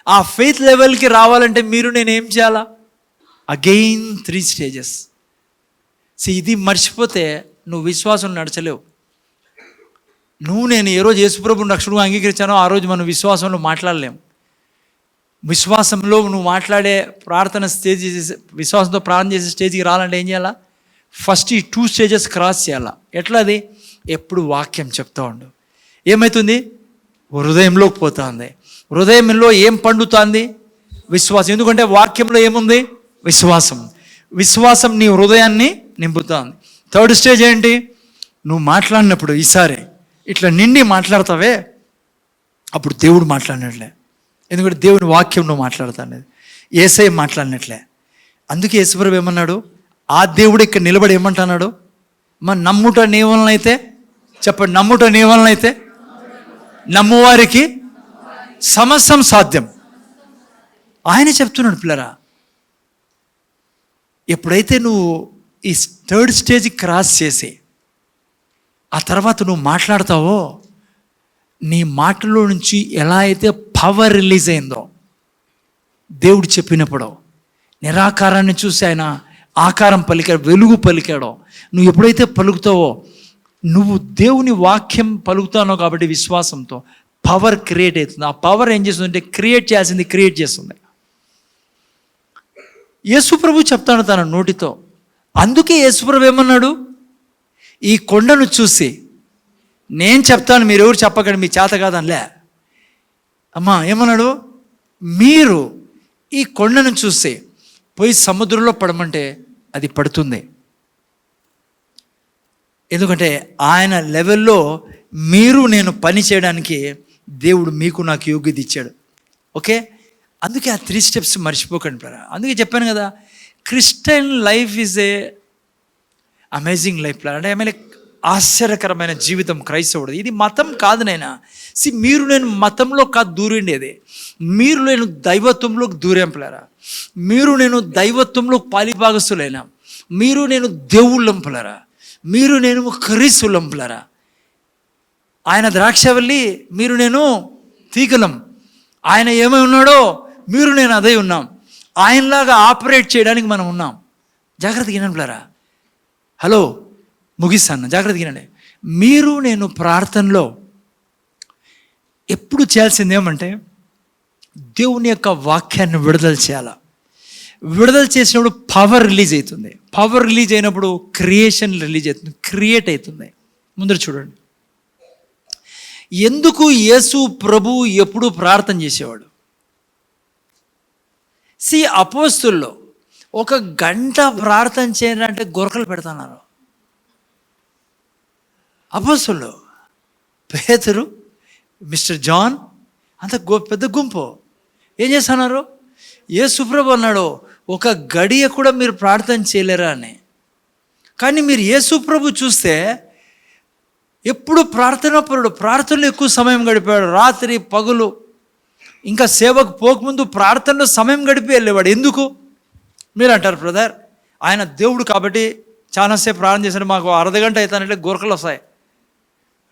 ఆ ఫెయిత్ లెవెల్కి రావాలంటే మీరు నేను ఏం చేయాలా? Again 3 stages. ఇది మర్చిపోతే నువ్వు విశ్వాసం నడచలేవు. నువ్వు నేను ఏ రోజు యేసుప్రభుని రక్షణగా అంగీకరించానో ఆ రోజు మనం విశ్వాసంలో మాట్లాడలేము. విశ్వాసంలో నువ్వు మాట్లాడే ప్రార్థన స్టేజ్, విశ్వాసంతో ప్రార్థన చేసే స్టేజ్కి రావాలంటే ఏం చేయాలా? ఫస్ట్ ఈ 2 స్టేజెస్ క్రాస్ చేయాలా. ఎట్లా అది? ఎప్పుడు వాక్యం చెప్తా ఉండు. ఏమవుతుంది? హృదయంలోకి పోతుంది. హృదయంలో ఏం పండుతుంది? విశ్వాసం. ఎందుకంటే వాక్యంలో ఏముంది? విశ్వాసం. విశ్వాసం నీ హృదయాన్ని నింపుతుంది. థర్డ్ స్టేజ్ ఏంటి? నువ్వు మాట్లాడినప్పుడు ఈసారి ఇట్లా నిండి మాట్లాడతావే, అప్పుడు దేవుడు మాట్లాడినట్లే. ఎందుకంటే దేవుని వాక్యం నువ్వు మాట్లాడుతానేది, యేసయ్య మాట్లాడినట్లే. అందుకే యేసుప్రభు ఏమన్నాడు? ఆ దేవుడు ఇక్కడ నిలబడి ఏమంటున్నాడు? నమ్ముట నీ వలనైతే, చెప్పండి, నమ్ముట నీ వలనైతే నమ్మువారికి సమస్తం సాధ్యం. ఆయన చెప్తున్నాడు పిల్లరా. ఎప్పుడైతే నువ్వు ఈ థర్డ్ స్టేజ్ క్రాస్ చేసి ఆ తర్వాత నువ్వు మాట్లాడతావో, నీ మాటలో నుంచి ఎలా అయితే పవర్ రిలీజ్ అయిందో, దేవుడు చెప్పినప్పుడు నిరాకారాన్ని చూసి ఆయన ఆకారం పలికాడు, వెలుగు పలికాడో, నువ్వు ఎప్పుడైతే పలుకుతావో, నువ్వు దేవుని వాక్యం పలుకుతానో కాబట్టి విశ్వాసంతో పవర్ క్రియేట్ అవుతుంది. ఆ పవర్ ఏం చేస్తుందంటే క్రియేట్ చేయాల్సింది క్రియేట్ చేస్తుంది. యేసుప్రభు చెప్తాడు తన నోటితో. అందుకే యేసుప్రభు ఏమన్నాడు? ఈ కొండను చూసి నేను చెప్తాను, మీరు ఎవరు చెప్పకండి, మీ చేత కాదనిలే. అమ్మా ఏమన్నాడు? మీరు ఈ కొండను చూసి పోయి సముద్రంలో పడమంటే అది పడుతుంది. ఎందుకంటే ఆయన లెవెల్లో మీరు నేను పని చేయడానికి దేవుడు మీకు నాకు యోగ్యత ఇచ్చాడు. ఓకే, అందుకే ఆ 3 స్టెప్స్ మర్చిపోకండి. అందుకే చెప్పాను కదా, Christian life is a amazing life. అంటే ఆమె ఆశ్చర్యకరమైన జీవితం క్రైస్తవుడు. ఇది మతం కాదు నైనా. మీరు నేను మతంలో కాదు దూరిండేది, మీరు నేను దైవత్వంలోకి దూరేంపులారా. మీరు నేను దైవత్వంలో పాలిభాగస్తులైనా, మీరు నేను దేవుళ్ళంపులారా, మీరు నేను క్రీస్తులంపులారా. ఆయన ద్రాక్షవల్లి, మీరు నేను తీగలం. ఆయన ఏమై ఉన్నాడో మీరు నేను అదే ఉన్నాం. ఆయనలాగా ఆపరేట్ చేయడానికి మనం ఉన్నాం. జాగ్రత్తగా వినండి. హలో, ముగిస్తాను, జాగ్రత్తగా వినండి. మీరు నేను ప్రార్థనలో ఎప్పుడు చేయాల్సింది ఏమంటే దేవుని యొక్క వాక్యాన్ని విడుదల చేయాలి. విడుదల చేసినప్పుడు పవర్ రిలీజ్ అవుతుంది. పవర్ రిలీజ్ అయినప్పుడు క్రియేషన్ రిలీజ్ అవుతుంది, క్రియేట్ అవుతుంది. ముందర చూడండి, ఎందుకు యేసు ప్రభు ఎప్పుడు ప్రార్థన చేసేవాడు? అపోస్తుల్లో 1 గంట ప్రార్థన చేయాలంటే గొరకలు పెడుతున్నారు. అపోస్తులు పేతురు, మిస్టర్ జాన్, అంత పెద్ద గుంపు ఏం చేస్తున్నారు? యేసుప్రభు అన్నాడు 1 గడియ కూడా మీరు ప్రార్థన చేయలేరా అని. కానీ మీరు యేసుప్రభు చూస్తే ఎప్పుడు ప్రార్థనాపరుడు, ప్రార్థనలో ఎక్కువ సమయం గడిపాడు. రాత్రి పగులు ఇంకా సేవకు పోకముందు ప్రార్థనలో సమయం గడిపి వెళ్ళేవాడు. ఎందుకు మీరు అంటారు? బ్రదర్, ఆయన దేవుడు కాబట్టి చాలాసేపు ప్రార్థన చేశాడు, మాకు అర్ధగంట అవుతానంటే గొరకలు వస్తాయి,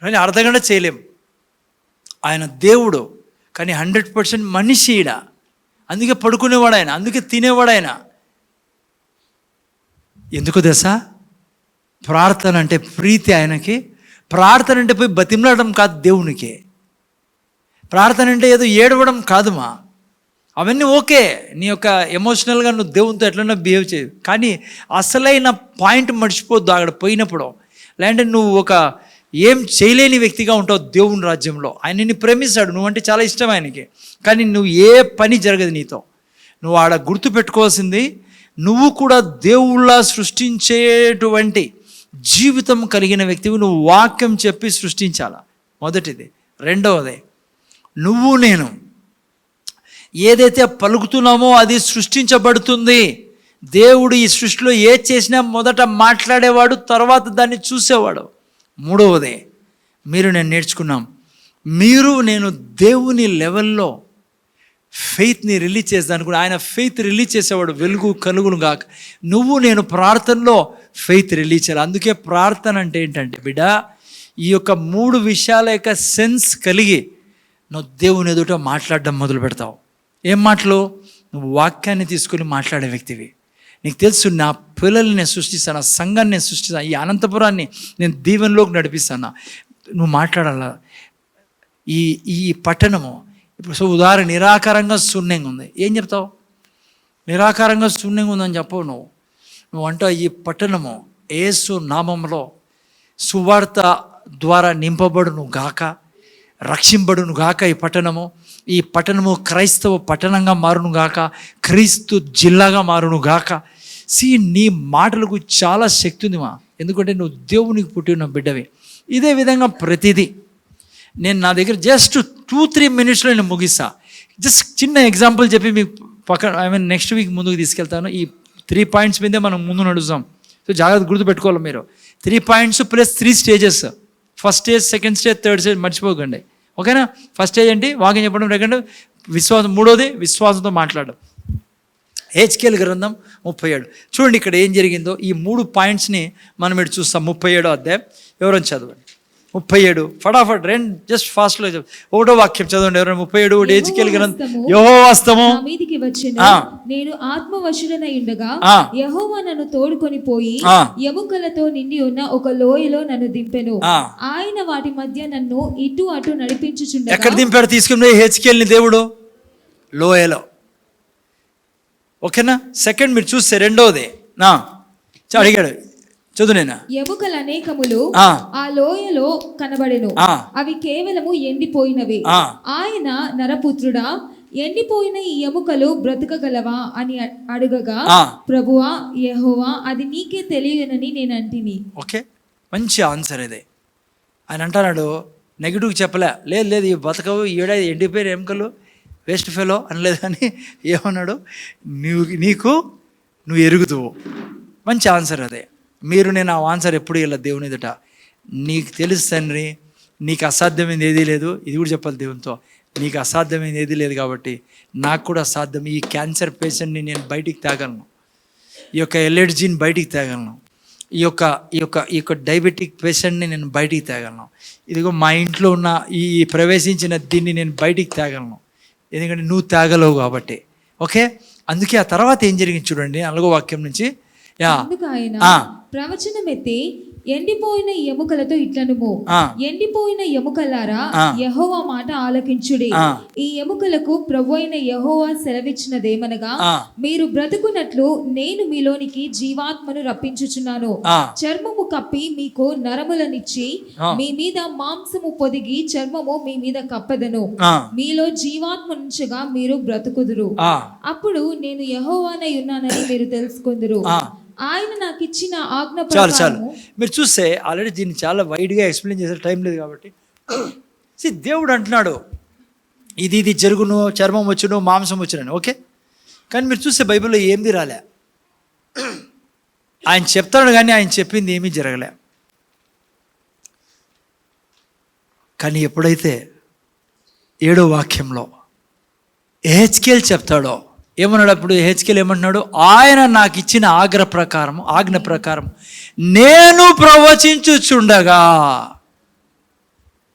కానీ అర్ధగంట చేయలేం. ఆయన దేవుడు కానీ 100% మనిషి ఈడ. అందుకే పడుకునేవాడు ఆయన, అందుకే తినేవాడు ఆయన. ఎందుకు తెలుసా? ప్రార్థన అంటే ప్రీతి ఆయనకి. ప్రార్థన అంటే పోయి బతిమలాడడం కాదు దేవునికి. ప్రార్థన అంటే ఏదో ఏడవడం కాదుమా. అవన్నీ ఓకే, నీ యొక్క ఎమోషనల్గా నువ్వు దేవునితో ఎట్లన్నా బిహేవ్ చేయవు, కానీ అసలైన పాయింట్ మర్చిపోద్దు అక్కడ పోయినప్పుడు. లేదంటే నువ్వు ఒక ఏం చేయలేని వ్యక్తిగా ఉంటావు దేవుని రాజ్యంలో. ఆయన నిన్ను ప్రేమిస్తాడు, నువ్వంటే చాలా ఇష్టం ఆయనకి, కానీ నువ్వు ఏ పని జరగదు నీతో. నువ్వు ఆడ గుర్తుపెట్టుకోవాల్సింది, నువ్వు కూడా దేవుళ్ళ సృష్టించేటువంటి జీవితం కలిగిన వ్యక్తివి. నువ్వు వాక్యం చెప్పి సృష్టించాల, మొదటిది. రెండవది, నువ్వు నేను ఏదైతే పలుకుతున్నామో అది సృష్టించబడుతుంది. దేవుడు ఈ సృష్టిలో ఏ చేసినా మొదట మాట్లాడేవాడు, తర్వాత దాన్ని చూసేవాడు. మూడవది, నేను నేర్చుకున్నాం, నేను దేవుని లెవెల్లో ఫెయిత్ని రిలీజ్ చేస్తాను కూడా. ఆయన ఫెయిత్ రిలీజ్ చేసేవాడు, వెలుగు కలుగును గాక. నేను ప్రార్థనలో ఫెయిత్ రిలీజ్ చేయాలి. అందుకే ప్రార్థన అంటే ఏంటంటే బిడ్డ, ఈ యొక్క 3 విషయాల యొక్క సెన్స్ కలిగి నువ్వు దేవుని ఎదుట మాట్లాడడం మొదలు పెడతావు. ఏం మాటలు? నువ్వు వాక్యాన్ని తీసుకొని మాట్లాడే వ్యక్తివి. నీకు తెలుసు, నా పిల్లల్ని నేను సృష్టిస్తాను, నా సంఘాన్ని నేను సృష్టిస్తాను, ఈ అనంతపురాన్ని నేను దీవెనలోకి నడిపిస్తాను. నువ్వు మాట్లాడాల. ఈ పట్టణము ఇప్పుడు ఉదాహరణ నిరాకారంగా శూన్యంగా ఉంది, ఏం చెప్తావు? నిరాకారంగా శూన్యంగా ఉందని చెప్పవు. నువ్వు అంటావు ఈ పట్టణము యేసు నామంలో సువార్త ద్వారా నింపబడును గాక, రక్షింపబడును గాక. ఈ పట్టణము క్రైస్తవ పట్టణంగా మారును గాక, క్రీస్తు జిల్లాగా మారును గాక. నీ మాటలకు చాలా శక్తి ఉంది మా, ఎందుకంటే నువ్వు దేవునికి పుట్టిన బిడ్డవి. ఇదే విధంగా ప్రతిదీ నా దగ్గర జస్ట్ 2-3 మినిట్స్లో నేను ముగిస్తా. జస్ట్ చిన్న ఎగ్జాంపుల్ చెప్పి మీకు నెక్స్ట్ వీక్ ముందుకు తీసుకెళ్తాను. ఈ 3 పాయింట్స్ మీదే మనం ముందు నడుస్తాం. సో జాగ్రత్త గుర్తుపెట్టుకోవాలి మీరు. 3 points plus 3 stages. First stage, second stage, third stage మర్చిపోకండి, ఓకేనా? ఫస్ట్ స్టేజ్ ఏంటి? వాక్యం చెప్పడం. సెకండ్ విశ్వాసం. మూడోది విశ్వాసంతో మాట్లాడడం. హెచ్కేల్ గ్రంథం 37. చూడండి ఇక్కడ ఏం జరిగిందో. ఈ 3 పాయింట్స్ని మనం ఇటు చూస్తాం. 37వ అధ్యాయం ఎవరైనా చదవండి. 37 ఫటాఫట్ జస్ట్ ఫాస్ట్లో ఒకటో వాక్యం చదవండి ఎవరైనా. 37 హెచ్కేల్ గ్రంథం. యెహోవా హస్తము నా మీదికి వచ్చెను, నేను ఆత్మవశుడనై ఉండగా యెహోవా నన్ను తోడుకొని పోయి ఎముకలతో నిండి ఉన్న ఒక లోయలో నన్ను దింపెను. ఆయన వాటి మధ్య నన్ను ఇటు అటు నడిపించుచుండగా. ఎక్కడ దింపాడు? తీసుకుని హెచ్కేల్ని దేవుడు లోయలో, ఓకేనా? సెకండ్ మీరు చూస్తే రెండోది అడిగాడు, చదువునేనా? ఎముకలు అనేకములు ఆ లోయలో కనబడెను, అవి కేవలము ఎండిపోయినవి. ఆయన నరపుత్రుడా, ఎండిపోయిన ఈ ఎముకలు బ్రతకగలవా అని అడగగా, ప్రభువా యెహోవా, అది నీకే తెలియనని నేను అంటిని. ఓకే, మంచి ఆన్సర్ ఇది. ఆయన అంటున్నాడు, నెగిటివ్ చెప్పలే, లేదు ఈ బతకవు, ఎండిపోయిన ఎముకలు వేస్ట్ ఫెలో అనలేదు, అని ఏమన్నాడు? నువ్వు ఎరుగుదువు. మంచి ఆన్సర్ అదే. నేను ఆ ఆన్సర్ ఎప్పుడు ఇలా దేవుని ఎదుట, నీకు తెలుసు తండ్రి, నీకు అసాధ్యమైంది ఏదీ లేదు. ఇది కూడా చెప్పాలి దేవునితో, నీకు అసాధ్యమైంది ఏదీ లేదు కాబట్టి నాకు కూడా అసాధ్యం. ఈ క్యాన్సర్ పేషెంట్ని నేను బయటికి తేగలను, ఈ యొక్క ఎలర్జీని బయటికి తేగలను, ఈ యొక్క డయాబెటిక్ పేషెంట్ని నేను బయటికి తేగలను, ఇదిగో మా ఇంట్లో ఉన్న ఈ ప్రవేశించిన దీన్ని నేను బయటికి తేగలను, ఎందుకంటే నువ్వు తేగలవు కాబట్టి. ఓకే, అందుకే ఆ తర్వాత ఏం జరిగింది చూడండి 4వ వాక్యం నుంచి. ప్రవచనం ఎత్తి ఎండిపోయిన ఎముకలతో ఇట్లనుము, ఎండిపోయిన ఎముకలారా యెహోవా మాట ఆలకించుడి. ఈ ఎముకలకు ప్రభువైన యెహోవా సెలవిచ్చినదేమనగా, మీరు బ్రతుకున్నట్లు నేను మీలోనికి జీవాత్మను రప్పించుచున్నాను. చర్మము కప్పి మీకు నరములనిచ్చి మీ మీద మాంసము పొదిగి చర్మము మీ మీద కప్పదను. మీలో జీవాత్మ నుంచగా మీరు బ్రతుకుదురు. అప్పుడు నేను యెహోవానై ఉన్నానని మీరు తెలుసుకుందురు. ఆయన నాకు ఇచ్చిన ఆజ్ఞ ప్రకారము. మీరు చూస్తే ఆల్రెడీ దీన్ని చాలా వైడ్గా ఎక్స్ప్లెయిన్ చేసే టైం లేదు కాబట్టి దేవుడు అంటున్నాడు ఇది జరుగును, చర్మం వచ్చును, మాంసం వచ్చును. ఓకే, కానీ మీరు చూస్తే బైబిల్లో ఏంది రాలే. ఆయన చెప్తాడు కానీ ఆయన చెప్పింది ఏమీ జరగలే. కానీ ఎప్పుడైతే 7వ వాక్యంలో యెహెజ్కేలు చెప్తాడో ఏమన్నాడు, అప్పుడు యెహెజ్కేలు ఏమంటున్నాడు, ఆయన నాకు ఇచ్చిన ఆజ్ఞ ప్రకారం నేను ప్రవచించుచుండగా.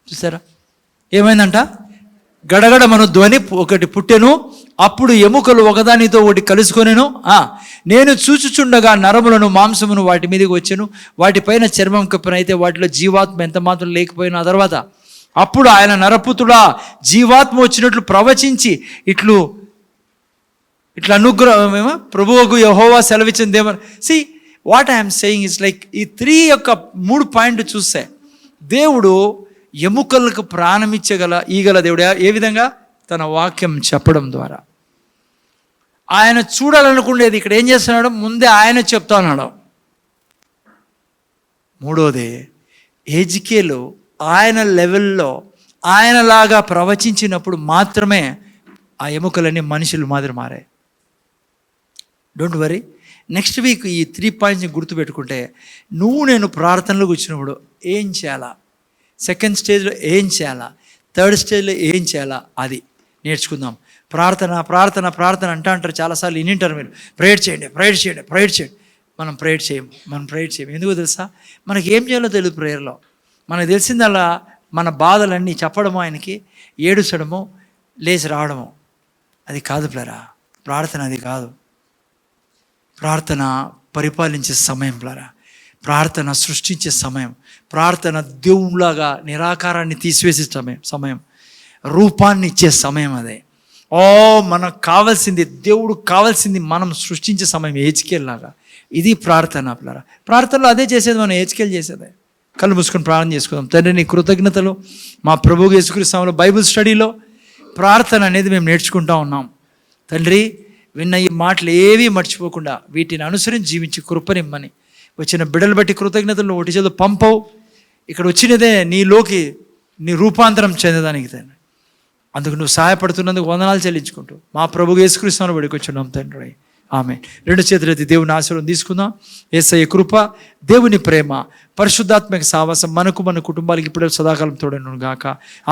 చూసారా ఏమైందంట, గడగడ మన ధ్వని ఒకటి పుట్టెను, అప్పుడు ఎముకలు ఒకదానితో ఒకటి కలుసుకొనెను. నేను చూచుచుండగా నరములను మాంసమును వాటి మీదకి వచ్చాను, వాటిపైన చర్మం కప్పినైతే వాటిలో జీవాత్మ ఎంత మాత్రం లేకపోయినా. ఆ తర్వాత అప్పుడు ఆయన నరపుత్రుడా, జీవాత్మ వచ్చినట్లు ప్రవచించి ఇట్లా అనుగ్రహం ప్రభువుకు యెహోవా సెలవిచ్చింది ఏమని. See what I'm saying is like ఈ 3 పాయింట్ చూస్తే దేవుడు ఎముకలకు ప్రాణమిచ్చగల ఈగల దేవుడు. ఏ విధంగా? తన వాక్యం చెప్పడం ద్వారా. ఆయన చూడాలనుకునేది ఇక్కడ ఏం చేస్తున్నాడు, ముందే ఆయన చెప్తా ఉన్నాడు. 3వది యెహెజ్కేలు ఆయన లెవెల్లో ఆయనలాగా ప్రవచించినప్పుడు మాత్రమే ఆ ఎముకలన్నీ మనుషులు మాదిరి మారాయి. డోంట్ వరీ, నెక్స్ట్ వీక్ ఈ 3 పాయింట్స్ని గుర్తుపెట్టుకుంటే నేను ప్రార్థనలో కూర్చున్నప్పుడు ఏం చేయాలా, సెకండ్ స్టేజ్లో ఏం చేయాలా, థర్డ్ స్టేజ్లో ఏం చేయాలా అది నేర్చుకుందాం. ప్రార్థన అంటారు చాలాసార్లు వినింటారు మీరు, ప్రేయర్ చేయండి. మనం ప్రేయర్ చేయం. ఎందుకో తెలుసా, మనకి ఏం చేయాలో తెలియదు ప్రేయర్లో. మనకు తెలిసిందల్లా మన బాధలన్నీ చెప్పడము, ఆయనకి ఏడుచడము, లేచి రావడము. అది కాదు ప్లరా, ప్రార్థన అది కాదు. ప్రార్థన పరిపాలించే సమయం ప్లరా, ప్రార్థన సృష్టించే సమయం, ప్రార్థన దేవుళ్ళగా నిరాకారాన్ని తీసివేసే సమయం, రూపాన్ని ఇచ్చే సమయం అదే. మనకు కావాల్సింది, దేవుడు కావాల్సింది మనం సృష్టించే సమయం. యెహెజ్కేలులాగా ఇది ప్రార్థన ప్లరా. ప్రార్థనలో అదే చేసేది మనం, యెహెజ్కేలు చేసేదే. కళ్ళు మూసుకొని ప్రార్థన చేసుకుందాం. తండ్రి నీ కృతజ్ఞతలు, మా ప్రభువు యేసుక్రీస్తులో బైబిల్ స్టడీలో ప్రార్థన అనేది మేము నేర్చుకుంటూ ఉన్నాం. తండ్రి విన్న ఈ మాటలు ఏవీ మర్చిపోకుండా వీటిని అనుసరించి జీవించి కృపనిమ్మని, వచ్చిన బిడ్డలు బట్టి కృతజ్ఞతలు ఒకటి చేదు పంపవు. ఇక్కడ వచ్చినదే నీలోకి నీ రూపాంతరం చెందడానికి తండ్రి. అందుకు నువ్వు సహాయపడుతున్నందుకు వందనాలు చెల్లించుకుంటూ మా ప్రభువు యేసుక్రీస్తులో బడికొచ్చున్నాం తండ్రి. ఆమె 2 చేతులెత్తి దేవుని ఆశీర్వాదం తీసుకుందాం. యేసయ్య కృప, దేవుని ప్రేమ, పరిశుద్ధాత్మక సావాసం మనకు మన కుటుంబాలకి ఇప్పుడు సదాకాలం తోడను గాక. ఆమె.